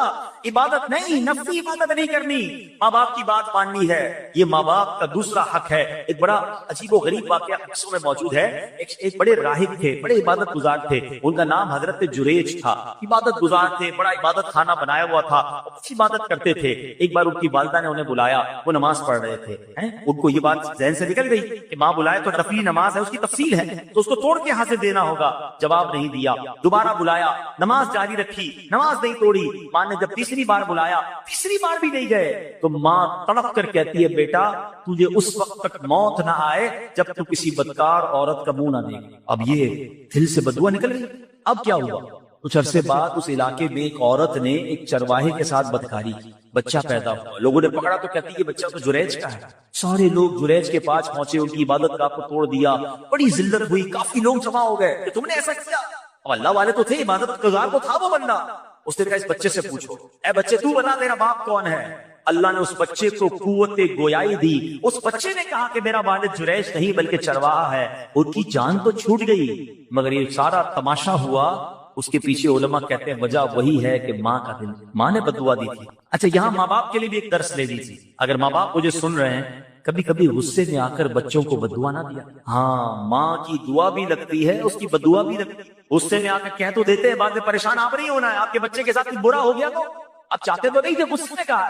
عبادت نہیں، نفلی عبادت نہیں کرنی، ماں باپ کی بات ماننی ہے۔ یہ ماں باپ کا دوسرا حق ہے۔ ایک بڑا عجیب و غریب واقعہ حدیثوں میں موجود ہے۔ ایک بڑے راہب تھے، بڑے عبادت گزار تھے، ان کا نام حضرت جریج تھا، عبادت گزار تھے، بڑا عبادت خانہ بنایا ہوا تھا، اچھی عبادت کرتے تھے۔ ایک بار ان کی والدہ نے انہیں بلایا، وہ نماز پڑھ رہے تھے، ان کو یہ بات ذہن سے نکل گئی کہ ماں بلائے تو نفلی نماز ہے، اس کی تفصیل ہے تو اس کو توڑ کے یہاں سے دینا ہوگا۔ جواب نہیں دیا، دوبارہ بلایا، نماز جاری رکھی، نماز نہیں توڑی۔ ماں نے جب تیسری بار بلایا، تیسری بار بھی نہیں گئے، تو ماں تڑپ کر کہتی ہے بیٹا تجھے اس وقت تک موت نہ آئے جب تو کسی بدکار عورت کا منہ نہ دیکھ۔ اب یہ دل سے بدعا نکل گئی۔ اب کیا ہوا؟ کچھ عرصے بعد اس علاقے میں ایک عورت نے ایک چرواہے کے ساتھ بدکاری کی، بچہ پیدا ہوا، لوگوں نے پکڑا تو کہتی ہے بچہ تو جریج کا ہے۔ سارے لوگ جریج کے پاس پہنچے، ان کی عبادت گاہ کو توڑ دیا، بڑی ذلت ہوئی، کافی لوگ جمع ہو گئے کہ تم نے ایسا کیا؟ اب اللہ والے تو تھے، عبادت گزار تو تھا وہ بندہ۔ اس نے کہا اس بچے سے پوچھو، اے بچے تو بتا تیرا باپ کون ہے؟ اللہ نے اس بچے کو قوت گویائی دی۔ اس بچے نے کہا کہ میرا والد جریج نہیں بلکہ چرواہا ہے۔ ان کی جان تو چھوٹ گئی، مگر یہ سارا تماشا ہوا، اس کے پیچھے علماء کہتے ہیں وجہ وہی ہے کہ ماں کا دل، ماں نے بددعا دی تھی۔ اچھا یہاں ماں باپ کے لیے بھی ایک درس لے لیجیے، اگر ماں باپ مجھے سن رہے ہیں، کبھی کبھی غصے میں آ کر بچوں کو بددعا نہ دیا۔ ہاں ماں کی دعا بھی لگتی ہے، اس کی بددعا بھی لگتی ہے۔ غصے میں آ کر کہہ تو دیتے ہیں، بعد میں پریشان آپ نہیں ہونا ہے، آپ کے بچے کے ساتھ کچھ برا ہو گیا تو آپ چاہتے تو نہیں تھے، غصے میں کہا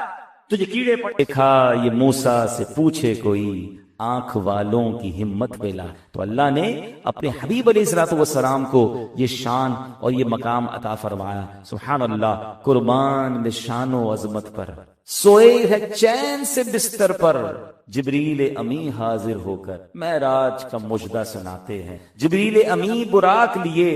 تجھے کیڑے پڑے۔ دیکھا یہ موسیٰ سے پوچھے کوئی، آنکھ والوں کی ہمت پیلا۔ تو اللہ نے اپنے حبیب علیہ الصلوۃ والسلام کو یہ شان اور یہ مقام عطا فرمایا۔ سبحان اللہ، قربان شان و عظمت پر سوئے ہے چین سے بستر پر، جبریل امی حاضر ہو کر معراج کا مجدہ سناتے ہیں۔ جبریل امی براق لیے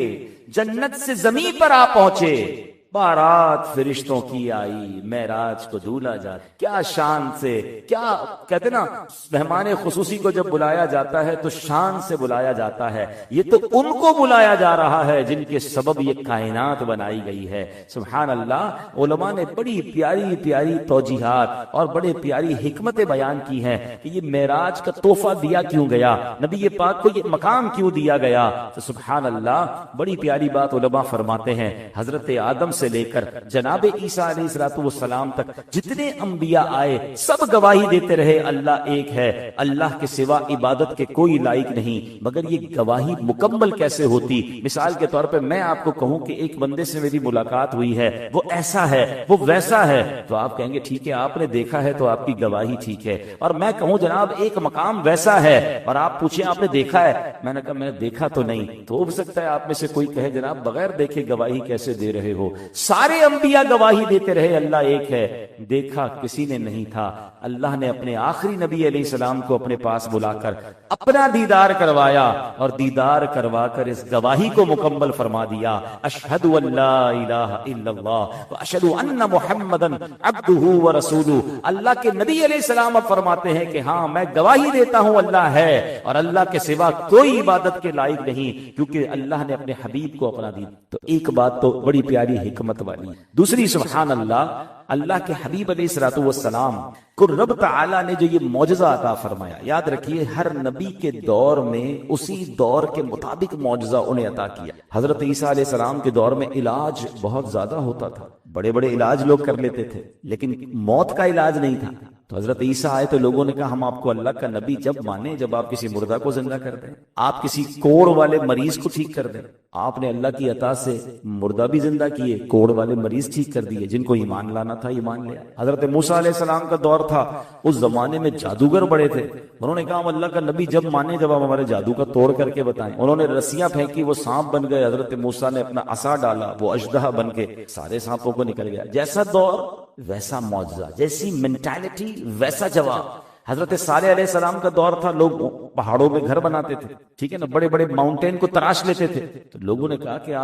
جنت سے زمین پر آ پہنچے، بارات فرشتوں کی آئی، معراج کو دھولا جاتا۔ کیا شان سے، کیا کہتے نا مہمان خصوصی کو جب بلایا جاتا ہے تو شان سے بلایا جاتا ہے۔ یہ تو ان کو بلایا جا رہا ہے جن کے سبب یہ کائنات بنائی گئی ہے۔ سبحان اللہ، علماء نے بڑی پیاری پیاری توجیحات اور بڑے پیاری حکمتیں بیان کی ہیں کہ یہ معراج کا تحفہ دیا کیوں گیا، نبی پاک کو یہ مقام کیوں دیا گیا۔ تو سبحان اللہ، بڑی پیاری بات علماء فرماتے ہیں۔ حضرت آدم سے سے لے کر جناب عیسیٰ علیہ الصلوۃ والسلام تک جتنے انبیاء آئے سب گواہی دیتے رہے اللہ ایک ہے، اللہ کے سوا عبادت کے کوئی لائق نہیں، مگر یہ گواہی مکمل کیسے ہوتی؟ مثال کے طور پہ میں آپ کو کہوں کہ ایک بندے سے میری ملاقات ہوئی ہے، وہ ایسا ہے، وہ ویسا ہے، تو آپ کہیں گے ٹھیک ہے آپ نے دیکھا ہے تو آپ کی گواہی ٹھیک ہے۔ اور میں کہوں جناب ایک مقام ویسا ہے اور آپ پوچھیں آپ نے دیکھا ہے، میں نے کہا میں نے دیکھا تو نہیں، تو ہو سکتا ہے آپ میں سے کوئی کہے جناب بغیر دیکھے گواہی کیسے دے رہے ہو؟ سارے انبیاء گواہی دیتے رہے اللہ ایک ہے، دیکھا کسی نے نہیں تھا، اللہ نے اپنے آخری نبی علیہ السلام کو اپنے پاس بلا کر اپنا دیدار کروایا اور دیدار کروا کر اس گواہی کو مکمل فرما دیا، اشہد ان لا الہ الا اللہ واشہد ان محمدن عبدہ ورسولہ۔ اللہ کے نبی علیہ السلام اب فرماتے ہیں کہ ہاں میں گواہی دیتا ہوں اللہ ہے اور اللہ کے سوا کوئی عبادت کے لائق نہیں، کیونکہ اللہ نے اپنے حبیب کو اپنا دیا۔ تو ایک بات تو بڑی پیاری حکمت والی، دوسری سبحان اللہ، اللہ کے حبیب علیہ الصلوۃ والسلام کو رب تعالی نے جو یہ معجزہ عطا فرمایا، یاد رکھیے ہر نبی کے دور میں اسی دور کے مطابق معجزہ انہیں عطا کیا۔ حضرت عیسیٰ علیہ السلام کے دور میں علاج بہت زیادہ ہوتا تھا، بڑے بڑے علاج لوگ کر لیتے تھے، لیکن موت کا علاج نہیں تھا۔ تو حضرت عیسیٰ آئے تو لوگوں نے کہا ہم آپ کو اللہ کا نبی جب مانے جب آپ کسی مردہ کو زندہ کر دیں، آپ کسی کوڑ والے مریض کو ٹھیک کر دیں۔ آپ نے اللہ کی عطا سے مردہ بھی زندہ کیے، کوڑ والے مریض ٹھیک کر دیے، جن کو ایمان لانا تھا ایمان لیا۔ حضرت موسیٰ علیہ السلام کا دور تھا، اس زمانے میں جادوگر بڑے تھے، انہوں نے کہا ہم اللہ کا نبی جب مانے جب آپ ہمارے جادو کا توڑ کر کے بتائیں۔ انہوں نے رسیاں پھینکی، وہ سانپ بن گئے، حضرت موسیٰ نے اپنا عصا ڈالا، وہ اژدہا بن کے سارے سانپوں کو نکل گیا۔ جیسا دور ویسا معجزہ، جیسی مینٹالٹی ویسا جواب۔ حضرت صالح علیہ السلام کا دور تھا، لوگ پہاڑوں میں گھر بناتے تھے، ٹھیک ہے نا، بڑے بڑے ماؤنٹین کو تراش لیتے تھے۔ تو لوگوں نے کہا کہ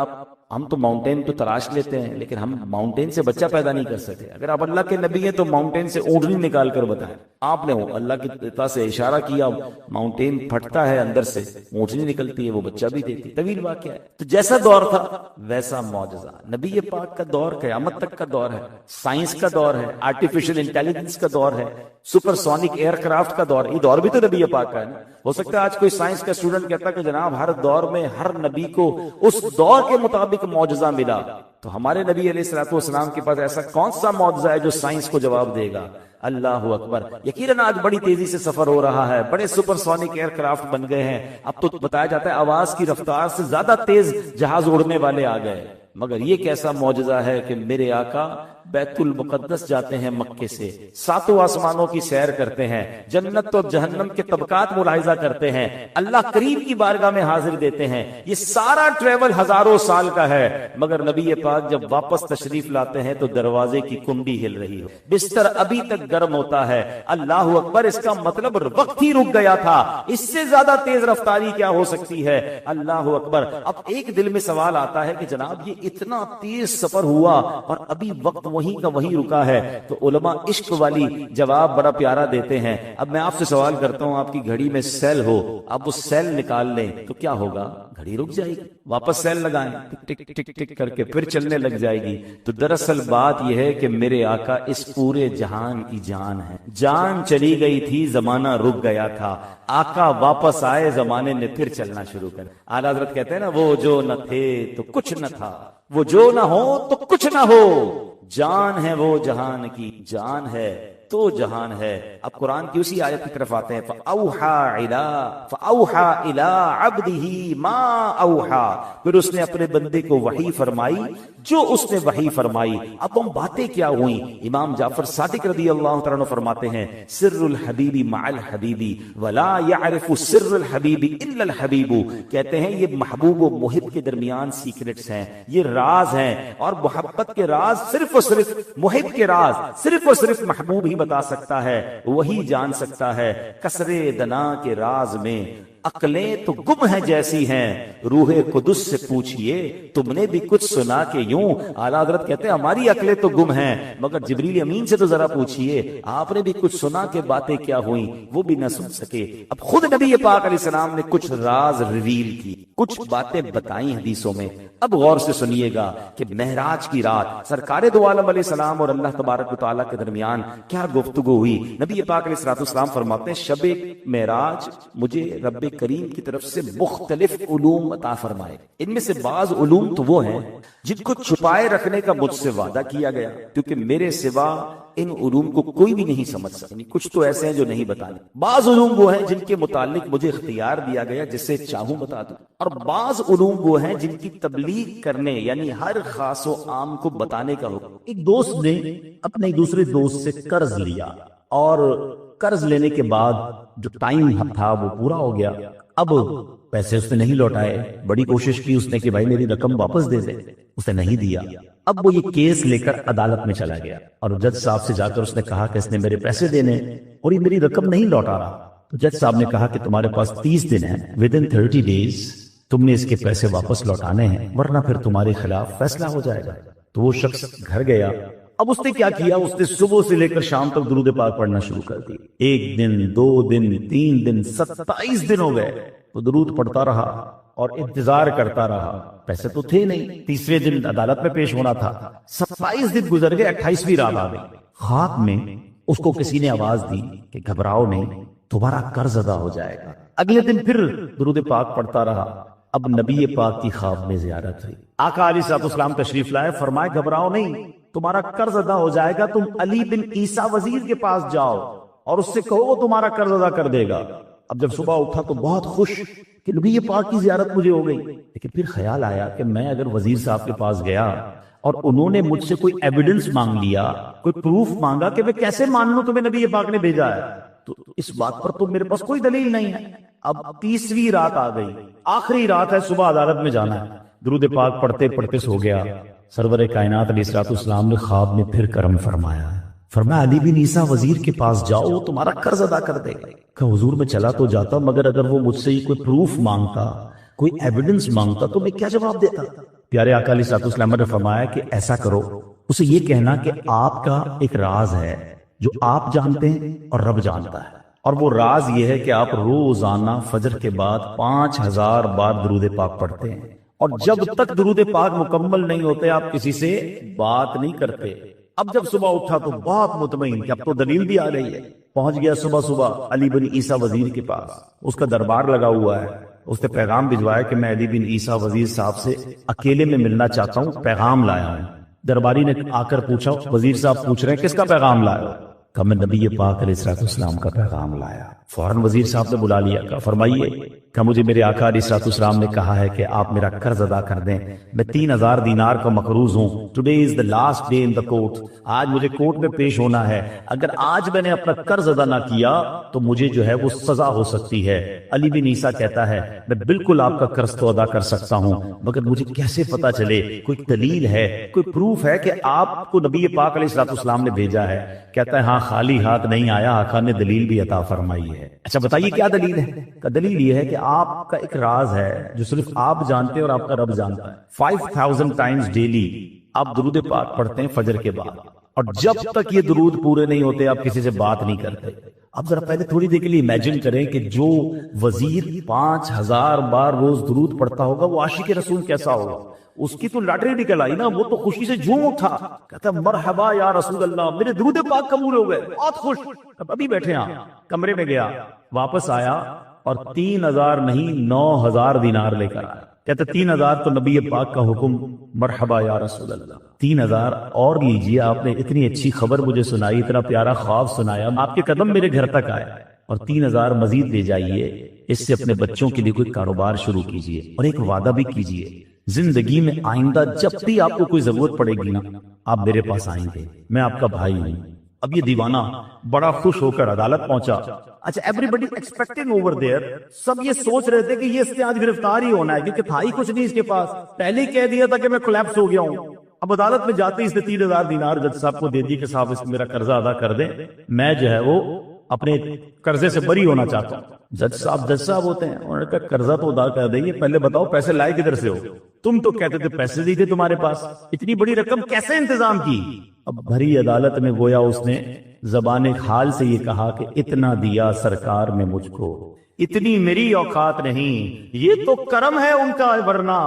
ہم تو ماؤنٹین تو تراش لیتے ہیں لیکن ہم ماؤنٹین سے بچہ پیدا نہیں کر سکتے، اگر آپ اللہ کے نبی ہیں تو ماؤنٹین سے اونٹنی نکال کر بتائیں۔ آپ نے اللہ کی عطا سے اشارہ کیا، ماؤنٹین پھٹتا ہے اندر سے، اونٹنی نکلتی ہے، وہ بچہ بھی دیتی ہے۔ طویل واقعہ ہے۔ تو جیسا دور تھا ویسا معجزہ۔ نبی پاک کا دور قیامت تک کا دور ہے، سائنس کا دور ہے، آرٹیفیشل انٹیلیجنس کا دور ہے، سپر سونک ایئر کرافٹ کا دور ہے۔ یہ دور بھی تو نبی پاک کا ہے نا۔ ہو سکتا ہے آج کوئی سائنس کا اسٹوڈنٹ کہتا کہ جناب ہر دور میں ہر نبی کو اس دور کے مطابق معجزہ ملا، تو ہمارے نبی علیہ الصلوۃ والسلام کے پاس ایسا کون سا معجزہ ہے جو سائنس کو جواب دے گا؟ اللہ اکبر۔ یقیناً آج بڑی تیزی سے سفر ہو رہا ہے، بڑے سپر سونک ایئر کرافٹ بن گئے ہیں، اب تو بتایا جاتا ہے آواز کی رفتار سے زیادہ تیز جہاز اڑنے والے آ گئے۔ مگر یہ کیسا معجزہ ہے کہ میرے آقا بیت المقدس جاتے ہیں مکے سے، ساتوں آسمانوں کی سیر کرتے ہیں، جنت اور جہنم کے طبقات ملاحظہ کرتے ہیں، اللہ کریم کی بارگاہ میں حاضر دیتے ہیں۔ یہ سارا ٹریول ہزاروں سال کا ہے، مگر نبی پاک جب واپس تشریف لاتے ہیں تو دروازے کی کنڈی ہل رہی ہو، بستر ابھی تک گرم ہوتا ہے۔ اللہ اکبر، اس کا مطلب وقت ہی رک گیا تھا، اس سے زیادہ تیز رفتاری کیا ہو سکتی ہے؟ اللہ اکبر۔ اب ایک دل میں سوال آتا ہے کہ جناب یہ اتنا تیز سفر ہوا اور ابھی وقت وہیں کا وہیں رکا ہے، تو علماء عشق والی جواب بڑا پیارا دیتے ہیں۔ اب میں آپ سے سوال کرتا ہوں، آپ کی گھڑی میں سیل ہو، اب وہ سیل نکال لیں تو کیا ہوگا؟ گھڑی رک جائے گی، واپس سیل لگائیں، ٹک ٹک ٹک ٹک کر کے پھر چلنے لگ جائے گی۔ تو دراصل بات یہ ہے کہ میرے آقا اس پورے جہان کی جان ہے، جان چلی گئی تھی زمانہ رک گیا تھا، آقا واپس آئے زمانے نے پھر چلنا شروع کر۔ اعلیٰ حضرت کہتے ہیں نا، وہ جو نہ تھے تو کچھ نہ تھا، وہ جو نہ ہو تو کچھ نہ ہو، جان ہے وہ جہان کی، جان ہے تو جہان ہے۔ اب قرآن کی اسی آیت کی طرف آتے ہیں، فَأَوْحَى إِلَىٰ عَبْدِهِ مَا أَوْحَى، پھر اس نے اپنے بندے کو وحی فرمائی جو اس نے وحی فرمائی۔ اب ہم باتیں کیا ہوئیں؟ امام جعفر صادق رضی اللہ تعالیٰ عنہ فرماتے ہیں، سر الحبیب مع الحبیب ولا يعرف سر الحبیب الا الحبیب، کہتے ہیں یہ محبوب و محب کے درمیان سیکرٹس ہیں، یہ راز ہیں، اور محبت کے راز صرف اور صرف محب کے راز صرف اور صرف محبوب ہی بتا سکتا ہے، وہی جان سکتا ہے۔ کسرے دنا کے راز میں عقلیں تو گم ہیں جیسی ہیں، روح قدس سے پوچھئے تم نے بھی کچھ سنا کہ یوں۔ اعلیٰ حضرت کہتے ہیں ہماری عقلیں تو گم ہیں، مگر جبریل امین سے تو ذرا پوچھئے آپ نے بھی کچھ سنا کہ باتیں کیا ہوئیں، وہ بھی نہ سن سکے۔ اب خود نبی پاک علیہ السلام نے کچھ راز ریویل کی، کچھ باتیں بتائیں حدیثوں میں۔ اب غور سے سنیے گا کہ معراج کی رات سرکار دو عالم علیہ السلام اور اللہ تبارک و تعالیٰ کے درمیان کیا گفتگو ہوئی۔ نبی پاک علیہ السلام فرماتے ہیں، شب معراج مجھے رب کریم کی طرف سے مختلف علوم عطا فرمائے. ان میں سے بعض علوم تو وہ ہیں جن کو چھپائے رکھنے کا مجھ سے وعدہ کیا گیا، کیونکہ میرے سوا ان علوم کو کوئی بھی نہیں سمجھ سکتا. کچھ تو ایسے ہیں جو نہیں بتانے. بعض علوم وہ ہیں جن کے متعلق مجھے اختیار دیا گیا جسے چاہوں بتا دوں، اور بعض علوم وہ ہیں جن کی تبلیغ کرنے یعنی ہر خاص و عام کو بتانے کا حکم. ایک دوست نے اپنے دوسرے دوست سے قرض لیا، اور قرض لینے کے بعد جو ٹائم تھا وہ پورا ہو گیا. اب پیسے اس نے نہیں لوٹائے. بڑی کوشش کی اس نے کہ بھائی میری رقم واپس دے دے، اس نے نہیں دیا. اب وہ یہ کیس لے کر عدالت میں چلا گیا اور جج صاحب سے جا کر اس نے کہا کہ اس نے میرے پیسے دینے اور یہ میری رقم نہیں لوٹا رہا. تو جج صاحب نے کہا کہ تمہارے پاس 30 دن ہیں، ودن 30 days تم نے اس کے پیسے واپس لوٹانے ہیں، ورنہ پھر تمہارے خلاف فیصلہ ہو جائے گا. تو وہ شخص گھر گیا. اب اس نے کیا کیا، اس نے صبح سے لے کر شام تک درود پاک پڑھنا شروع کر دی. 1 دن 2 دن 3 دن 27 دن ہو گئے. وہ درود پڑھتا رہا اور انتظار کرتا رہا. پیسے تو تھے نہیں. 30ویں دن عدالت میں پیش ہونا تھا. 27 دن گزر گئے. 28ویں رات آ گئی. خواب میں اس کو کسی نے آواز دی کہ گھبراؤ نہیں، تمہارا قرض ادا ہو جائے گا. اگلے دن پھر درود پاک پڑھتا رہا. اب نبی پاک کی خواب میں زیارت ہوئی. آقا علیہ الصلوۃ والسلام تشریف لائے. فرمائے گھبراؤ نہیں، تمہارا قرض ادا ہو جائے گا. تم علی بن عیسیٰ وزیر کے پاس جاؤ اور اس سے کہو وہ تمہارا قرض ادا کر دے گا. اب جب صبح اٹھا تو بہت خوش کہ نبی پاک کی زیارت مجھے ہو گئی. لیکن پھر خیال آیا کہ میں اگر وزیر صاحب کے پاس گیا اور انہوں نے مجھ سے کوئی ایویڈنس مانگ لیا، کوئی پروف مانگا، کہ میں کیسے مان لوں تمہیں نبی پاک نے بھیجا ہے؟ تو اس بات پر تو میرے پاس کوئی دلیل نہیں ہے. اب 30ویں رات آ گئی. آخری رات ہے. صبح عدالت میں جانا ہے. درود پاک پڑھتے پڑھتے سو گیا. سرور کائنات علیہ الصلوۃ والسلام نے خواب میں پھر کرم فرمایا. فرمایا علی بن عیسیٰ وزیر کے پاس جاؤ، وہ تمہارا قرض ادا کر دے گا. کہ حضور میں چلا تو جاتا، مگر اگر وہ مجھ سے ہی کوئی پروف مانگتا، کوئی ایویڈنس مانگتا تو میں کیا جواب دیتا؟ پیارے آقا علیہ الصلوۃ والسلام نے فرمایا کہ ایسا کرو، اسے یہ کہنا کہ آپ کا ایک راز ہے جو آپ جانتے ہیں اور رب جانتا ہے، اور وہ راز یہ ہے کہ آپ روزانہ فجر کے بعد 5000 بار درود پاک پڑھتے ہیں، اور جب تک درود پاک مکمل نہیں ہوتے آپ کسی سے بات نہیں کرتے. اب جب صبح اٹھا تو بہت مطمئن کہ اب تو دلیل بھی آ رہی ہے. پہنچ گیا صبح علی بن عیسیٰ وزیر کے پاس. اس کا دربار لگا ہوا ہے. اس نے پیغام بھجوایا کہ میں علی بن عیسیٰ وزیر صاحب سے اکیلے میں ملنا چاہتا ہوں، پیغام لایا ہوں. درباری نے آ کر پوچھا، وزیر صاحب پوچھ رہے ہیں کس کا پیغام لایا ہو؟ کہا میں نبی پاک علیہ الصلوۃ والسلام کا پیغام لایا. فوراً وزیر صاحب نے بلا لیا. کہا فرمائیے. کہا مجھے میرے آقا علیہ الصلوۃ والسلام نے کہا ہے کہ آپ میرا قرض ادا کر دیں. میں 3000 دینار کا مقروض ہوں. Today is the last day in the court. آج مجھے کورٹ میں پیش ہونا ہے. اگر آج میں نے اپنا قرض ادا نہ کیا تو مجھے جو ہے وہ سزا ہو سکتی ہے. علی بن عیسیٰ کہتا ہے میں بالکل آپ کا قرض تو ادا کر سکتا ہوں، مگر مجھے کیسے پتا چلے، کوئی دلیل ہے، کوئی پروف ہے کہ آپ کو نبی پاک علیہ الصلوۃ والسلام نے بھیجا ہے؟ کہتا ہے ہاں خالی ہاتھ نہیں آیا، آقا نے دلیل بھی عطا فرمائی ہے. اچھا بتائیے کیا دلیل ہے؟ کہ دلیل یہ ہے کہ آپ کا ایک راز ہے جو صرف آپ جانتے ہیں اور آپ کا رب جانتا ہے. 5000 ٹائمز ڈیلی آپ درود پاک پڑھتے ہیں فجر کے بعد، اور جب تک یہ درود پورے نہیں ہوتے آپ کسی سے بات نہیں کرتے. اب ذرا پہلے تھوڑی دیر کے لیے امیجن کریں کہ جو وزیر 5000 بار روز درود پڑھتا ہوگا وہ عاشق رسول کیسا ہوگا. اس کی تو لاٹری نکل آئی نا. وہ تو خوشی سے جھوم اٹھا، کہتا مرحبا یا رسول اللہ، میرے درود پاک قبول ہو گئے، بہت خوش. ابھی بیٹھے ہیں، کمرے میں گیا، واپس آیا اور 3000 نہیں 9000 دینار لے کر آیا. کہتا 3000 تو نبی پاک کا حکم، مرحبا یا رسول اللہ. 3000 اور لیجئے، آپ نے اتنی اچھی خبر مجھے سنائی، اتنا پیارا خواب سنایا، آپ کے قدم میرے گھر تک آئے، اور 3000 مزید لے جائیے، اس سے اپنے بچوں کے لیے کوئی کاروبار شروع کیجئے، اور ایک وعدہ بھی کیجئے زندگی میں آئندہ جب بھی آپ کو کوئی ضرورت پڑے گی نا آپ میرے پاس آئیں گے، میں آپ کا بھائی ہوں. اب یہ دیوانہ بڑا خوش ہو کر عدالت پہنچا. اچھا ایوریبڈی ایکسپیکٹنگ اوور دیئر، سب یہ سوچ رہے تھے کہ یہ اس نے آج گرفتار ہی ہونا ہے، کیونکہ تھا ہی کچھ نہیں اس کے پاس. پہلے ہی کہہ دیا تھا کہ میں کولیپس ہو گیا ہوں. اب عدالت میں جاتے ہی اس نے 3000 دینار جج صاحب کو دے دی کہ صاحب اس میرا قرضہ ادا کر دیں، میں جو ہے وہ اپنے قرضے سے بری ہونا چاہتا ہوں. جج صاحب ہوتے ہیں، انہوں نے کہا قرضہ تو ادا کر دیں، پہلے بتاؤ پیسے لائے کدھر سے ہو؟ تم تو کہتے تھے پیسے نہیں تھے تمہارے پاس، اتنی بڑی رقم کیسے انتظام کی؟ اب بھری عدالت میں گویا اس نے زبان حال سے یہ کہا کہ اتنا دیا سرکار نے مجھ کو، اتنی میری اوقات نہیں، یہ تو کرم ہے ان کا، ورنہ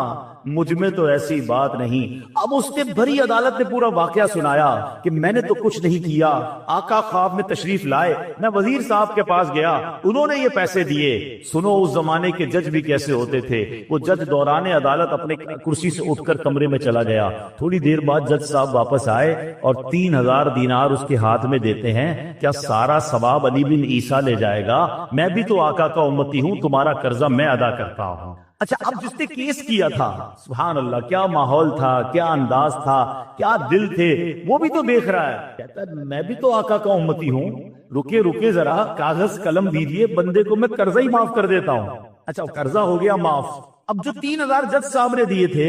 مجھ میں تو ایسی بات نہیں۔ اب اس نے بھری عدالت نے پورا واقعہ سنایا کہ میں نے تو کچھ نہیں کیا، آقا خواب میں تشریف لائے، میں وزیر صاحب کے پاس گیا، انہوں نے یہ پیسے دیے۔ سنو اس زمانے کے جج بھی کیسے ہوتے تھے، وہ جج دوران عدالت اپنے کرسی سے اٹھ کر کمرے میں چلا گیا، تھوڑی دیر بعد جج صاحب واپس آئے اور 3000 دینار اس کے ہاتھ میں دیتے ہیں۔ کیا سارا ثواب علی بن عیسیٰ لے جائے گا؟ میں بھی تو آقا کا امتی ہوں، تمہارا قرضہ میں ادا کرتا ہوں۔ اچھا، اب جس نے کیس کیا تھا، سبحان اللہ، کیا ماحول تھا، کیا انداز تھا، کیا دل تھے، وہ بھی تو دیکھ رہا ہے، کہتا ہے میں بھی تو آقا کا امتی ہوں، رکے ذرا، کاغذ قلم دیجئے، بندے کو میں قرضہ ہی معاف کر دیتا ہوں۔ اچھا، قرضہ ہو گیا معاف۔ اب جو 3000 جج صاحب نے دیے تھے،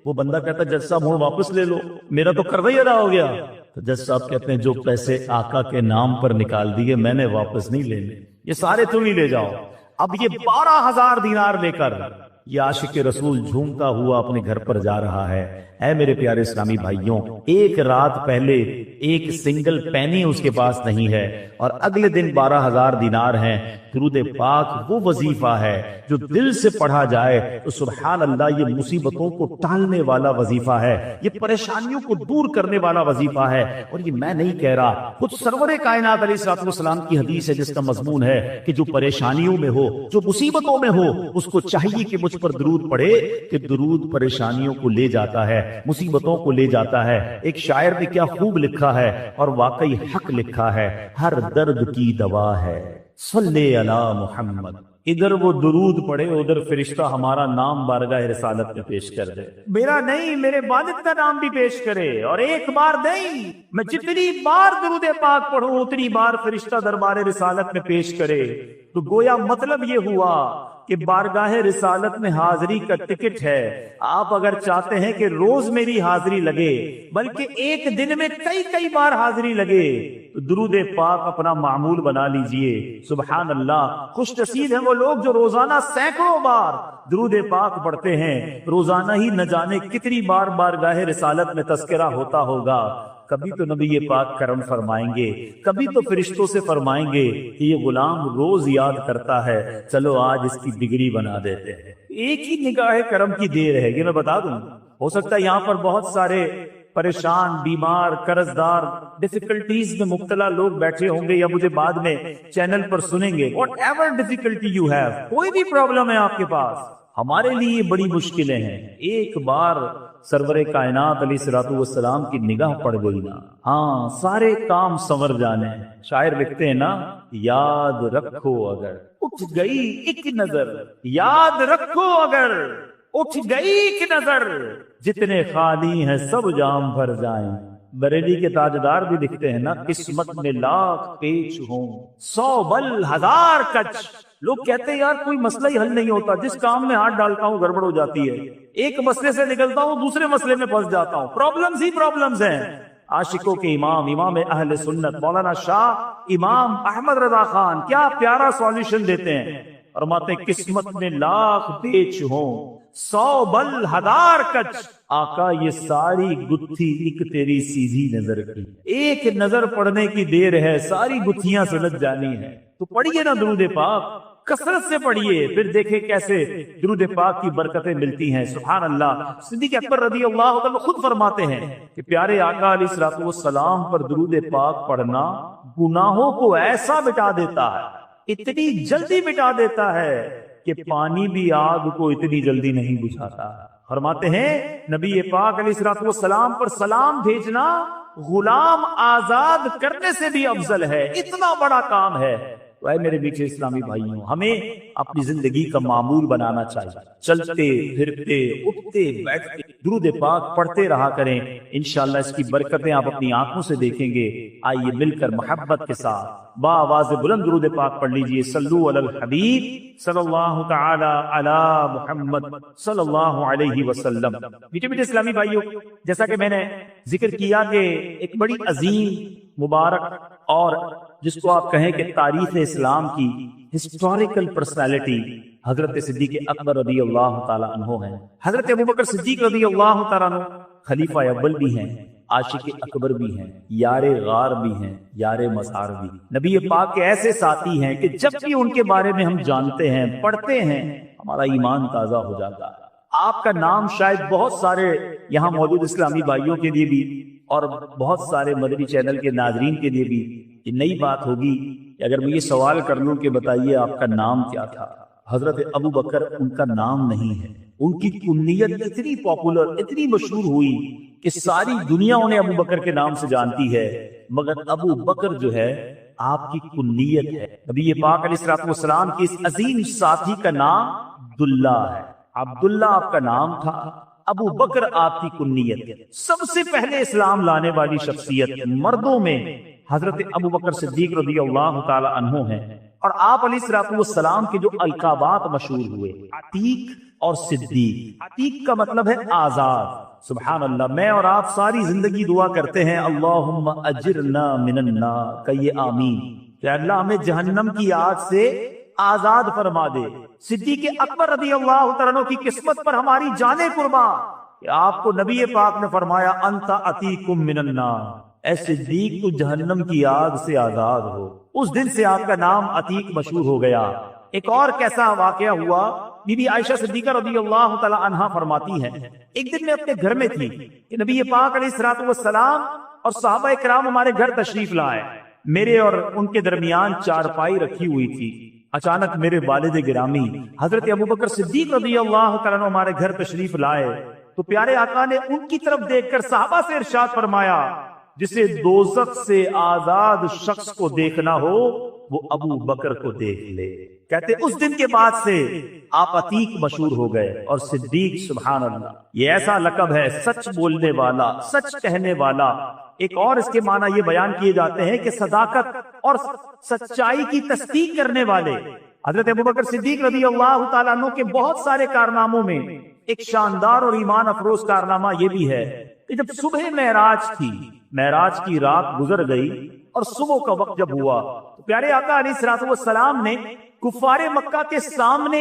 وہ بندہ کہتا جج صاحب ہوں واپس لے لو، میرا تو قرضہ ہی ادا ہو گیا۔ تو جج صاحب کہتے ہیں جو پیسے آقا کے نام پر نکال دیے میں نے واپس نہیں لینے، یہ سارے تم ہی لے جاؤ۔ اب یہ 12000 دینار لے کر یہ عاشق رسول جھومتا ہوا اپنے گھر پر جا رہا ہے۔ اے میرے پیارے اسلامی بھائیوں، ایک رات پہلے ایک سنگل پینی اس کے پاس نہیں ہے، اور اگلے دن 12000 دینار ہیں۔ درود پاک وہ وظیفہ ہے جو دل سے پڑھا جائے تو سبحان اللہ یہ مصیبتوں کو ٹالنے والا وظیفہ ہے، یہ پریشانیوں کو دور کرنے والا وظیفہ ہے۔ اور یہ میں نہیں کہہ رہا، خود سرور کائنات علیہ الصلوۃ والسلام کی حدیث ہے جس کا مضمون ہے کہ جو پریشانیوں میں ہو، جو مصیبتوں میں ہو، اس کو چاہیے کہ مجھ پر درود پڑھے، کہ درود پریشانیوں کو لے جاتا ہے، مصیبتوں کو لے جاتا ہے۔ ایک شاعر نے کیا خوب لکھا ہے، اور واقعی حق لکھا ہے، ہر درد کی دوا ہے صلی علی محمد۔ ادھر وہ درود پڑھے، ادھر فرشتہ ہمارا نام بارگاہ رسالت میں پیش کر دے، میرا نہیں میرے والد کا نام بھی پیش کرے، اور ایک بار نہیں، میں جتنی بار درود پاک پڑھوں اتنی بار فرشتہ دربار رسالت میں پیش کرے۔ تو گویا مطلب یہ ہوا کہ بارگاہ رسالت میں حاضری کا ٹکٹ ہے۔ آپ اگر چاہتے ہیں کہ روز میری حاضری لگے، بلکہ ایک دن میں کئی بار حاضری لگے، تو درود پاک اپنا معمول بنا لیجئے۔ سبحان اللہ، خوش نصیب ہیں وہ لوگ جو روزانہ سینکڑوں بار درود پاک پڑھتے ہیں۔ روزانہ ہی نہ جانے کتنی بار بارگاہ رسالت میں تذکرہ ہوتا ہوگا۔ کبھی تو نبی پاک کرم فرمائیں گے، کبھی تو فرشتوں سے فرمائیں گے کہ یہ غلام روز یاد کرتا ہے، چلو آج اس کی بگڑی بنا دیتے ہیں۔ ایک ہی نگاہ کرم کی دیر ہے، یہ میں بتا دوں۔ ہو سکتا ہے یہاں پر بہت سارے پریشان، بیمار، قرض دار، ڈیفیکلٹیز میں مبتلا لوگ بیٹھے ہوں گے، یا مجھے بعد میں چینل پر سنیں گے۔ What ever difficulty you have, کوئی بھی پرابلم ہے آپ کے پاس، ہمارے لیے بڑی مشکلیں ہیں، ایک بار سرور کائنات علیہ الصلوۃ والسلام کی نگاہ پڑ گئی نا، ہاں سارے کام سنور جانے۔ شاعر لکھتے ہیں نا، یاد رکھو اگر اٹھ گئی ایک نظر، یاد رکھو اگر اٹھ گئی ایک نظر، جتنے خالی ہیں سب جام بھر جائیں۔ بریلی کے تاجدار بھی لکھتے ہیں نا، قسمت میں لاکھ پیچ ہوں 100 بل 1000 کچ۔ لوگ کہتے ہیں یار کوئی مسئلہ ہی حل نہیں ہوتا، جس کام میں ہاتھ ڈالتا ہوں گڑبڑ ہو جاتی ہے، ایک مسئلے سے نکلتا ہوں دوسرے مسئلے میں پھنس جاتا ہوں، پرابلمز ہی پرابلمز ہیں۔ عاشقوں کے امام، امام اہل سنت مولانا شاہ امام احمد رضا خان کیا پیارا سولوشن دیتے ہیں، فرماتے ہیں قسمت میں لاکھ پیچ ہوں 100 بل 1000 کچ، آقا یہ ساری گتھی ایک تیری سیدھی نظر کی، ایک نظر پڑنے کی دیر ہے، ساری گتھیاں سلجھ جانی ہے۔ تو پڑھیے نا درود پاک، کثرت سے پڑھیے، پھر دیکھیں کیسے درود پاک کی برکتیں ملتی ہیں۔ سبحان اللہ، صدیق اکبر رضی اللہ عنہ خود فرماتے ہیں کہ پیارے آقا علیہ الصلوۃ والسلام پر درود پاک پڑھنا گناہوں کو ایسا مٹا دیتا ہے، اتنی جلدی مٹا دیتا ہے کہ پانی بھی آگ کو اتنی جلدی نہیں بجھاتا۔ فرماتے ہیں نبی پاک علیہ الصلوۃ والسلام پر سلام بھیجنا غلام آزاد کرنے سے بھی افضل ہے، اتنا بڑا کام ہے۔ تو اے میرے میٹھے اسلامی بھائیوں، ہمیں اپنی زندگی کا معمول بنانا چاہیے، چلتے پھرتے اٹھتے بیٹھتے درود پاک پڑھتے رہا کریں، انشاءاللہ اس کی برکتیں آپ اپنی آنکھوں سے دیکھیں گے۔ آئیے مل کر محبت کے ساتھ با آواز بلند درود پاک پڑھ لیجئے، صلو علی الحبیب صلی اللہ تعالی علی محمد صلی اللہ علیہ وسلم۔ میٹھے میٹھے اسلامی بھائیوں، جیسا کہ میں نے ذکر کیا کہ ایک بڑی عظیم مبارک اور جس کو آپ کہیں کہ تاریخ اسلام کی ہسٹوریکل پرسنالٹی حضرت صدیق اکبر رضی اللہ تعالی عنہ ہیں۔ حضرت ابوبکر صدیق رضی اللہ تعالی عنہ خلیفہ اول بھی ہیں، عاشق اکبر بھی ہیں، یار غار بھی ہیں، یار مزار بھی۔ نبی پاک کے ایسے ساتھی ہیں کہ جب بھی ان کے بارے میں ہم جانتے ہیں، پڑھتے ہیں، ہمارا ایمان تازہ ہو جاتا ہے۔ آپ کا نام شاید بہت سارے یہاں موجود اسلامی بھائیوں کے لیے بھی اور بہت سارے مدنی چینل کے ناظرین کے لیے بھی یہ نئی بات ہوگی کہ اگر میں یہ سوال کر لوں کہ بتائیے آپ کا نام کیا تھا۔ حضرت ابو بکر ان کا نام نہیں ہے، ان کی کنیت اتنی پاپولر، اتنی مشہور ہوئی کہ ساری دنیا انہیں ابو بکر کے نام سے جانتی ہے، مگر ابو بکر جو ہے آپ کی کنیت ہے۔ نبی پاک علیہ السلام کے اس عظیم ساتھی کا نام عبداللہ ہے، عبداللہ آپ کا نام تھا، ابو بکر آپ کی کنیت ہے۔ سب سے پہلے اسلام لانے والی شخصیت مردوں میں حضرت ابو بکر صدیق رضی اللہ تعالی عنہ ہیں، اور آپ علیہ السلام کے جو القابات مشہور ہوئے، عتیق اور صدیق۔ عتیق کا مطلب ہے آزاد۔ سبحان اللہ، میں اور آپ ساری زندگی دعا کرتے ہیں اللہم اجرنا من النار، کہیے آمین، کہ اللہ ہمیں جہنم کی آگ سے آزاد فرما دے۔ صدیق اکبر رضی اللہ تعالیٰ عنہ کی قسمت پر ہماری جانیں قربان کہ آپ کو نبی پاک نے فرمایا انت عتیقم من النار، اے صدیق تو جہنم کی آگ سے آزاد ہو۔ اس دن سے آپ کا نام عتیق مشہور ہو گیا۔ ایک اور کیسا واقعہ ہوا، بی بی عائشہ صدیقہ رضی اللہ تعالی عنہا فرماتی ہیں ایک دن میں اپنے گھر میں تھی کہ نبی پاک علیہ الصلوۃ والسلام اور صحابہ کرام ہمارے گھر تشریف لائے، میرے اور ان کے درمیان چارپائی رکھی ہوئی تھی۔ اچانک میرے والد گرامی حضرت ابوبکر صدیق رضی اللہ تعالیٰ عنہ ہمارے گھر تشریف لائے تو پیارے آقا نے ان کی طرف دیکھ کر صحابہ سے ارشاد فرمایا جسے دوزخ سے آزاد شخص کو دیکھنا ہو وہ ابو بکر کو دیکھ لے۔ کہتے اس دن کے بعد سے آپ عتیق مشہور ہو گئے اور صدیق، سبحان اللہ، یہ ایسا لقب ہے سچ بولنے والا، سچ کہنے والا۔ ایک اور اس کے معنی یہ بیان کیے جاتے ہیں کہ صداقت اور سچائی کی تصدیق کرنے والے۔ حضرت ابوبکر صدیق رضی اللہ تعالیٰ عنہ کے بہت سارے کارناموں میں ایک شاندار اور ایمان افروز کارنامہ یہ بھی ہے کہ جب صبح معراج تھی، معراج کی رات گزر گئی اور صبح کا وقت جب ہوا تو پیارے آقا علیہ الصلوۃ والسلام نے کفار مکہ کے سامنے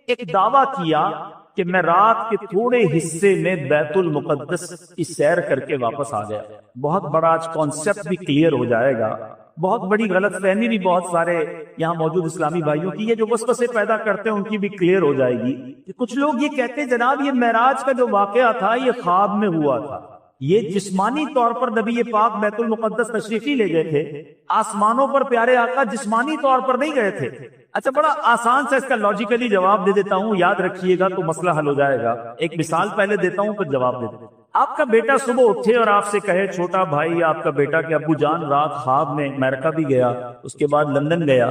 ایک دعویٰ کیا کہ میں رات کے تھوڑے حصے میں بیت المقدس کی سیر کر کے واپس آ گیا۔ بہت بڑا آج کانسیپٹ بھی کلیئر ہو جائے گا، بہت بڑی غلط فہمی بھی بہت سارے یہاں موجود اسلامی بھائیوں کی یہ جو وسوسے پیدا کرتے ہیں ان کی بھی کلیئر ہو جائے گی کہ کچھ لوگ یہ کہتے ہیں جناب یہ معراج کا جو واقعہ تھا یہ خواب میں ہوا تھا، یہ جسمانی طور پر نبی پاک بیت المقدس تشریف لے گئے تھے، آسمانوں پر پیارے آقا جسمانی طور پر نہیں گئے تھے۔ اچھا بڑا آسان سے اس کا لاجیکلی جواب دے دیتا ہوں، یاد رکھیے گا تو مسئلہ حل ہو جائے گا۔ ایک مثال پہلے دیتا ہوں پھر جواب دے دیتا ہوں۔ آپ کا بیٹا صبح اٹھے اور آپ سے کہے چھوٹا بھائی آپ کا بیٹا کہ ابو جان رات خواب میں امریکہ بھی گیا، اس کے بعد لندن گیا،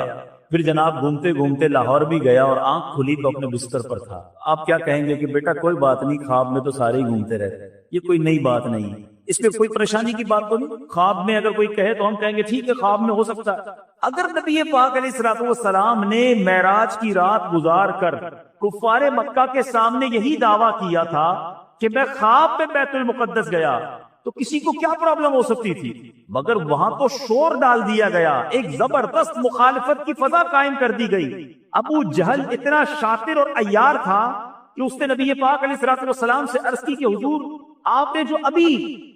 پھر جناب گھومتے گھومتے لاہور بھی گیا اور آنکھ کھلی تو اپنے بستر پر تھا۔ آپ کیا کہیں گے کہ بیٹا کوئی بات نہیں، خواب میں تو سارے ہی گھومتے رہتے، یہ کوئی نئی بات نہیں، اس میں کوئی پریشانی کی بات تو نہیں۔ خواب میں اگر کوئی کہے تو ہم کہیں گے ٹھیک ہے خواب میں ہو سکتا ہے۔ اگر نبی پاک علیہ الصلوۃ والسلام نے معراج کی رات گزار کر کفار مکہ کے سامنے یہی دعویٰ کیا تھا کہ میں خواب میں بیت المقدس گیا تو کسی کو کیا پرابلم ہو سکتی تھی، مگر وہاں تو شور ڈال دیا گیا، ایک زبردست مخالفت کی فضا قائم کر دی گئی۔ ابو جہل اتنا شاطر اور عیار تھا کہ اس نے نبی پاک علیہ الصلوۃ والسلام سے عرض کی کہ حضور آپ نے جو ابھی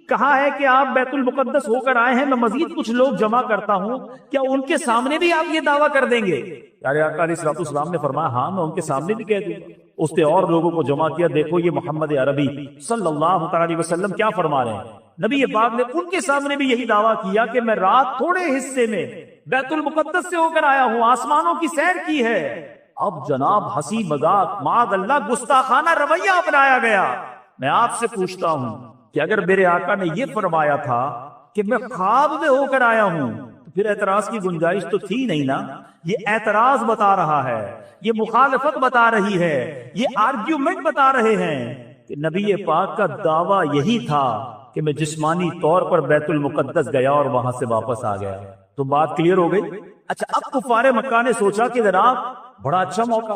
کہا ہے کہ آپ بیت المقدس ہو کر آئے ہیں، میں مزید کچھ لوگ جمع کرتا ہوں، کیا ان کے سامنے بھی آپ یہ دعویٰ کر دیں گے؟ پیارے آقا علیہ الصلوۃ والسلام نے فرمایا ہاں میں ان کے سامنے بھی کہہ دوں گا۔ اس نے اور لوگوں کو جمع کیا، دیکھو یہ محمد عربی صلی اللہ علیہ وسلم کیا فرما رہے ہیں۔ نبی پاک نے ان کے سامنے بھی یہی دعویٰ کیا کہ میں رات تھوڑے حصے میں بیت المقدس سے ہو کر آیا ہوں، آسمانوں کی سیر کی ہے۔ اب جناب ہنسی مذاق معاذ اللہ گستاخانہ رویہ اپنایا گیا۔ میں آپ سے پوچھتا ہوں کہ اگر میرے آقا نے یہ فرمایا تھا کہ میں خواب میں ہو کر آیا ہوں تو پھر اعتراض کی گنجائش تو تھی نہیں نا۔ یہ اعتراض بتا رہا ہے، یہ مخالفت بتا رہی ہے، یہ آرگیومنٹ بتا رہے ہیں کہ نبی پاک کا دعویٰ یہی تھا کہ میں جسمانی طور پر بیت المقدس گیا اور وہاں سے واپس آ گیا۔ تو بات کلیئر ہو گئی۔ اچھا اب کفار مکہ نے سوچا کہ جناب بڑا اچھا موقع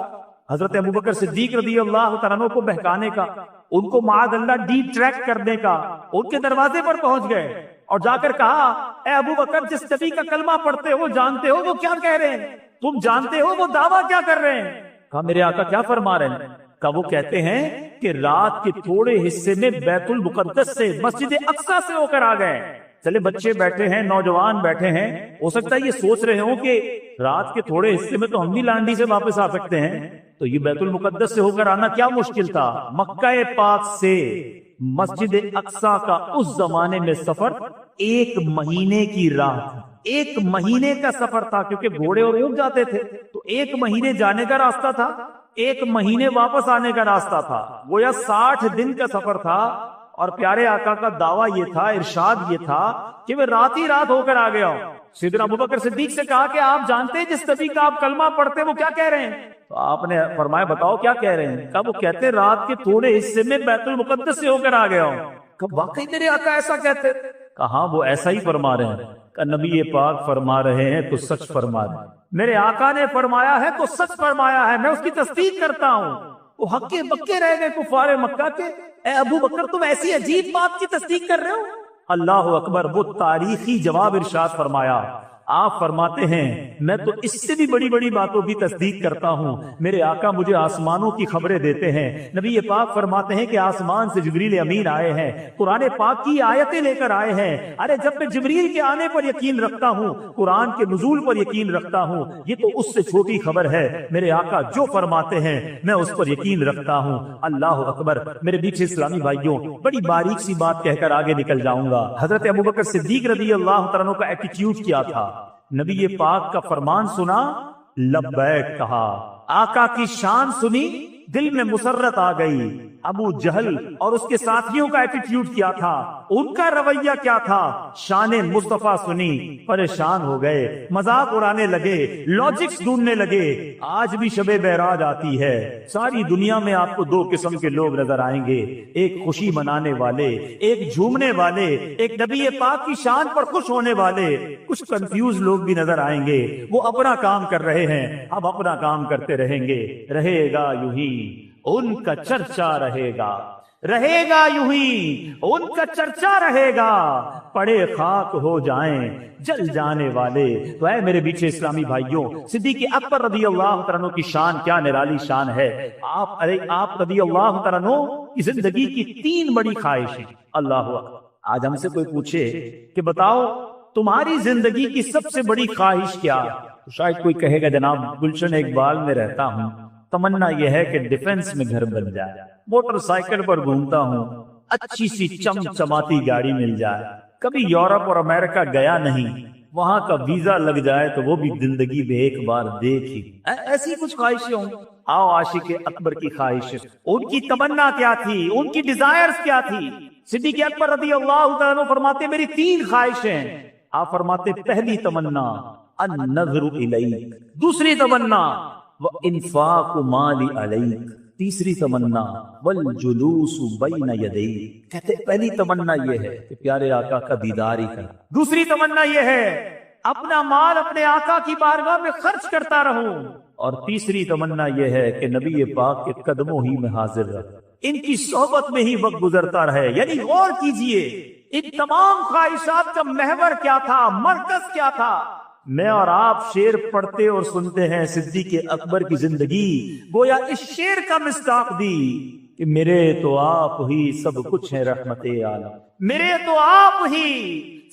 حضرت ابوبکر صدیق رضی اللہ تعالیٰ عنہ کو بہکانے کا، ان کو معاذ اللہ ڈی ٹریک کرنے کا۔ ان کے دروازے پر پہنچ گئے اور جا کر کہا اے ابوبکر جس نبی کا کلمہ پڑھتے ہو جانتے ہو وہ کیا کہہ رہے ہیں، تم جانتے ہو وہ دعویٰ کیا کر رہے ہیں؟ کہا میرے آقا کیا فرما رہے ہیں؟ کہا وہ کہتے ہیں کہ رات کے تھوڑے حصے میں بیت المقدس سے مسجد اقصی سے ہو کر آ گئے۔ چلے بچے بیٹھے ہیں، نوجوان بیٹھے ہیں، ہو سکتا ہے یہ سوچ رہے ہوں کہ رات کے تھوڑے حصے میں تو ہم بھی لانڈی سے واپس آ سکتے ہیں، تو یہ بیت المقدس سے ہو کر آنا کیا مشکل تھا؟ مکہ پاک سے مسجد اقصی کا اس زمانے میں سفر 1 مہینے کی راہ تھا، 1 مہینے کا سفر تھا، کیونکہ گھوڑے اور اونٹ جاتے تھے تو 1 مہینے جانے کا راستہ تھا، 1 مہینے واپس آنے کا راستہ تھا، گویا 60 دن کا سفر تھا۔ اور پیارے آقا کا دعویٰ یہ تھا، ارشاد یہ تھا کہ میں رات ہی رات ہو کر آ گیا ہوں۔ سیدنا ابوبکر صدیق سے کہا کہ آپ جانتے ہیں جس نبی کا آپ کلمہ پڑھتے وہ کیا کہہ رہے ہیں؟ تو آپ نے فرمایا بتاؤ کیا کہہ رہے ہیں؟ کہا وہ کہتے ہیں رات کے تھوڑے حصے میں بیت المقدس سے ہو کر آ گیا ہوں۔ کہا واقعی میرے آقا ایسا کہتے؟ کہا ہاں وہ ایسا ہی فرما رہے ہیں۔ کہ نبی پاک فرما رہے ہیں تو سچ فرما رہے ہیں، میرے آقا نے فرمایا ہے تو سچ فرمایا ہے، میں اس کی تصدیق کرتا ہوں۔ وہ ہکے بکے رہ گئے کفار مکہ کے، اے ابو بکر تم ایسی عجیب بات کی تصدیق کر رہے ہو؟ اللہ اکبر، وہ تاریخی جواب ارشاد فرمایا۔ آپ فرماتے ہیں میں تو اس سے بھی بڑی بڑی باتوں کی تصدیق کرتا ہوں، میرے آقا مجھے آسمانوں کی خبریں دیتے ہیں۔ نبی پاک فرماتے ہیں کہ آسمان سے جبریل امین آئے ہیں، قرآن پاک کی آیتیں لے کر آئے ہیں۔ ارے جب میں جبریل کے آنے پر یقین رکھتا ہوں، قرآن کے نزول پر یقین رکھتا ہوں، یہ تو اس سے چھوٹی خبر ہے، میرے آقا جو فرماتے ہیں میں اس پر یقین رکھتا ہوں۔ اللہ اکبر، میرے بیچ اسلامی بھائیوں، بڑی باریک سی بات کہہ کر آگے نکل جاؤں گا۔ حضرت ابوبکر صدیق رضی اللہ تعالیٰ عنہ کا ایٹیٹیوڈ کیا تھا؟ نبی پاک کا فرمان سنا، لبیک کہا، آقا کی شان سنی، دل میں مسرت آ گئی۔ ابو جہل اور اس کے ساتھیوں کا ایٹیٹیوڈ کیا تھا، ان کا رویہ کیا تھا؟ شان مصطفیٰ سنی، پریشان ہو گئے، مذاق اڑانے لگے، لاجکس ڈھونڈنے لگے۔ آج بھی شب معراج آتی ہے، ساری دنیا میں آپ کو 2 قسم کے لوگ نظر آئیں گے، ایک خوشی منانے والے، ایک جھومنے والے، ایک نبی پاک کی شان پر خوش ہونے والے۔ کچھ کنفیوز لوگ بھی نظر آئیں گے، وہ اپنا کام کر رہے ہیں، اب اپنا کام کرتے رہیں گے، رہے گا یوں ہی ان کا چرچا رہے گا، رہے گا یوں ہی ان کا چرچا رہے گا، پڑے خاک ہو جائیں جل جانے والے۔ تو اے میرے بیچے اسلامی بھائیوں، صدیق اکبر رضی اللہ تعالیٰ عنہ کی شان کیا نرالی شان ہے۔ آپ رضی اللہ تعالیٰ عنہ کی زندگی کی 3 بڑی خواہشیں۔ اللہ اکبر، آج ہم سے کوئی پوچھے کہ بتاؤ تمہاری زندگی کی سب سے بڑی خواہش کیا، تو شاید کوئی کہے گا جناب گلشن اقبال میں رہتا ہوں، تمنا یہ ہے کہ ڈیفنس میں گھر بن جائے، موٹر سائیکل پر گھومتا ہوں، اچھی سی چمچماتی گاڑی مل جائے، کبھی یورپ اور امریکہ گیا نہیں، وہاں کا ویزا لگ جائے تو وہ بھی زندگی میں ایک بار دیکھی۔ ایسی کچھ خواہشیں ہوں۔ آؤ عاشق اکبر کی خواہش، ان کی تمنا کیا تھی، ان کی ڈیزائرز کیا تھی؟ صدیق اکبر رضی اللہ تعالیٰ عنہ فرماتے میری 3 خواہشیں۔ آپ فرماتے پہلی تمنا النظر الیک، دوسری تمنا وانفاق مالی علیک، تیسری تمنا والجلوس بین یدیک۔ کہتے پہلی تمنا یہ ہے کہ پیارے آقا کا دیدار ہی کریں، دوسری تمنا یہ ہے اپنا مال اپنے آقا کی بارگاہ میں خرچ کرتا رہوں، اور تیسری تمنا یہ ہے کہ نبی پاک کے قدموں ہی میں حاضر رہوں، ان کی صحبت میں ہی وقت گزرتا رہے۔ یعنی غور کیجئے ان تمام خواہشات کا محور کیا تھا، مرکز کیا تھا؟ میں اور آپ شعر پڑھتے اور سنتے ہیں، صدیق اکبر کی زندگی گویا اس شعر کا مصداق دی کہ میرے تو آپ ہی سب کچھ ہے رحمت عالم، میرے تو آپ ہی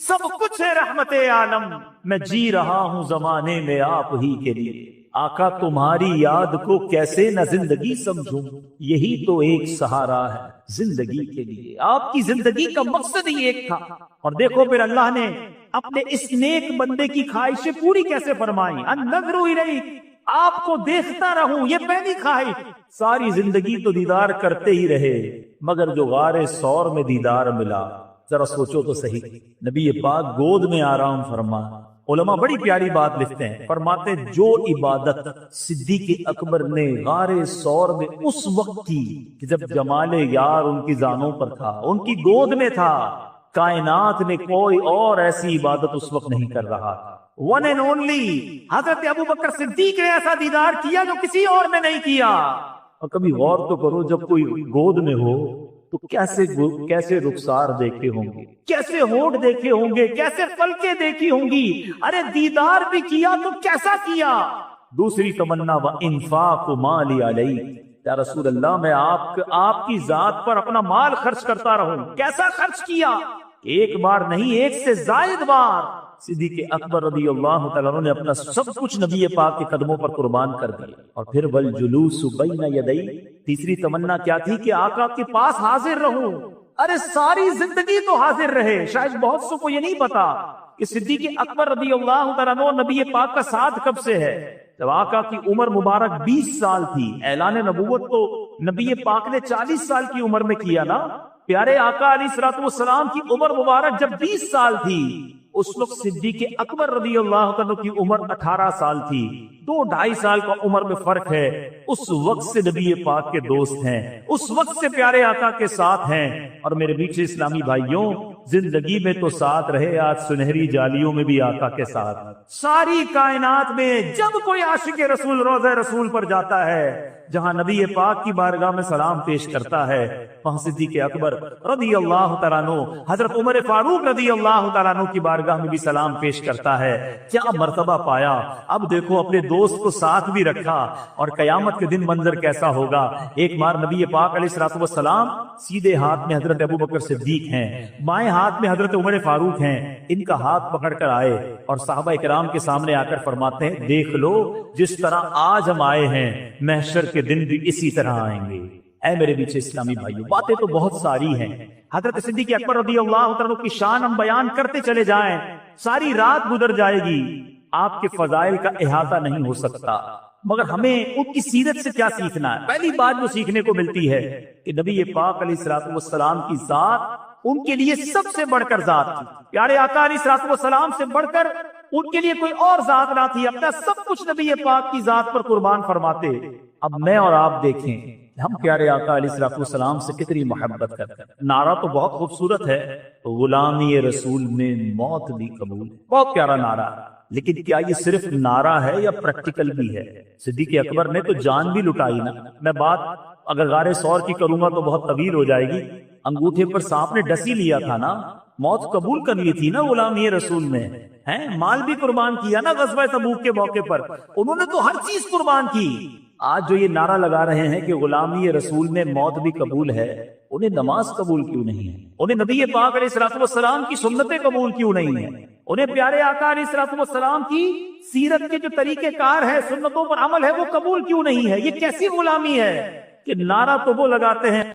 سب کچھ ہے رحمت عالم، میں جی رہا ہوں زمانے میں آپ ہی کے لیے، آقا تمہاری یاد کو کیسے نہ زندگی سمجھوں، یہی تو ایک سہارا ہے زندگی کے لیے۔ آپ کی زندگی کا مقصد ہی ایک تھا، اور دیکھو پھر اللہ نے اپنے اس نیک بندے کی خواہشیں پوری کیسے فرمائی۔ النظر الیک، آپ کو دیکھتا رہوں، یہ پہلی خواہش۔ ساری زندگی تو دیدار کرتے ہی رہے، مگر جو غار ثور میں دیدار ملا، ذرا سوچو تو صحیح، نبی پاک گود میں آرام فرما۔ علماء بڑی پیاری بات لکھتے ہیں، فرماتے جو عبادت صدیق اکبر نے غار ثور میں اس وقت کی کہ جب جمال یار ان کی زانوں پر تھا، ان کی گود میں تھا، کائنات میں کوئی اور ایسی عبادت اس وقت نہیں کر رہا تھا۔ ون اینڈ اونلی حضرت ابوبکر صدیق نے ایسا دیدار کیا جو کسی اور نے نہیں کیا۔ اور کبھی غور تو کرو، جب کوئی گود میں ہو تو کیسے رخسار دیکھے ہوں گے، کیسے ہونٹ دیکھے ہوں گے، کیسے پلکیں دیکھی ہوں گی، ارے دیدار بھی کیا تو کیسا کیا۔ دوسری تمنا وانفاق مالی علیک، یا رسول اللہ میں آپ کی ذات پر اپنا مال خرچ کرتا رہوں۔ کیسا خرچ کیا؟ ایک بار نہیں، ایک سے زائد بار صدیق اکبر رضی اللہ تعالیٰ عنہ نے اپنا سب کچھ نبی پاک کے قدموں پر قربان کر دیا. اور پھر والجلوس بین یدی، تیسری تمنا کیا تھی کہ آقا کے پاس حاضر رہوں. ارے ساری زندگی تو حاضر رہے. شاید بہت سو کو یہ نہیں پتا کہ صدیق اکبر رضی اللہ تعالیٰ عنہ نبی پاک کا ساتھ کب سے ہے. جب آقا کی عمر مبارک 20 سال تھی. اعلان نبوت تو نبی پاک نے 40 سال کی عمر میں کیا نا. پیارے آقا علیہ الصلوۃ والسلام کی عمر مبارک جب 20 سال تھی، اس وقت صدیق اکبر رضی اللہ عنہ کی عمر 18 سال تھی. 2-2.5 سال کا عمر میں فرق ہے. اس وقت سے نبی پاک کے دوست ہیں، اس وقت سے پیارے آقا کے ساتھ ہیں. اور میرے بیچ اسلامی بھائیوں، زندگی میں تو ساتھ رہے، آج سنہری جالیوں میں بھی آقا کے ساتھ. ساری کائنات میں جب کوئی عاشق رسول روضہ رسول پر جاتا ہے، جہاں نبی پاک کی بارگاہ میں سلام پیش کرتا ہے، وہاں صدیق اکبر رضی اللہ تعالیٰ عنہ حضرت عمر فاروق رضی اللہ تعالیٰ عنہ کی بارگاہ میں بھی سلام پیش کرتا ہے. کیا مرتبہ پایا. اب دیکھو اپنے دوست کو ساتھ بھی رکھا. اور قیامت کے دن منظر کیسا ہوگا. ایک بار نبی پاک علیہ الصلوۃ والسلام سیدھے ہاتھ میں حضرت ابو بکر صدیق ہیں، بائیں ہاتھ میں حضرت عمر فاروق ہیں. ان کا ہاتھ پکڑ کر آئے اور صحابہ کرام کے سامنے آ کر فرماتے ہیں، دیکھ لو جس طرح آج ہم آئے ہیں، محشر کے دن بھی اسی طرح آئیں گے. اے میرے بیچ اسلامی بھائیوں، باتیں تو بہت ساری ہیں. حضرت صدیق اکبر رضی اللہ عنہ کی شان ہم بیان کرتے چلے جائیں، ساری رات گزر جائے گی، آپ کے فضائل کا احاطہ نہیں ہو سکتا. مگر ہمیں ان کی سیرت سے کیا سیکھنا ہے؟ پہلی بات جو سیکھنے کو ملتی ہے کہ نبی پاک علیہ الصلوۃ والسلام کی ذات ان کے لیے سب سے بڑھ کر ذات تھی. پیارے آقا علیہ الصلوۃ والسلام سے بڑھ کر ان کے لیے کوئی اور ذات نہ تھی. اپنا سب کچھ نبی پاک کی ذات پر قربان فرماتے. اب میں اور آپ دیکھیں ہم پیارے آقا علیہ الصلوۃ والسلام سے کتنی محبت کرتے ہیں. نعرہ تو بہت خوبصورت ہے، غلامی رسول میں موت بھی قبول. بہت پیارا نعرہ. لیکن کیا یہ صرف نعرہ ہے یا پریکٹیکل بھی ہے؟ صدیق اکبر نے تو جان بھی لٹائی نا. میں بات اگر غار ثور کی کروں گا تو بہت طویل ہو جائے گی. انگوٹھے پر سانپ نے ڈسی لیا تھا نا، موت قبول کر لی تھی نا غلامی رسول میں. مال بھی قربان کیا نا غزوہ تبوک کے موقع پر. انہوں نے تو ہر چیز قربان کی. آج جو یہ نعرہ لگا رہے ہیں کہ غلامی رسول میں موت بھی قبول ہے، انہیں نماز قبول کیوں نہیں ہے؟ انہیں نبی پاک علیہ الصلوۃ والسلام کی سنتیں قبول کیوں نہیں ہیں؟ انہیں پیارے آقا علیہ الصلوۃ والسلام کی سیرت کے جو طریقہ کار ہے، سنتوں پر عمل ہے، وہ قبول کیوں نہیں ہے؟ یہ کیسی غلامی ہے کہ نعرہ تو وہ لگاتے ہیں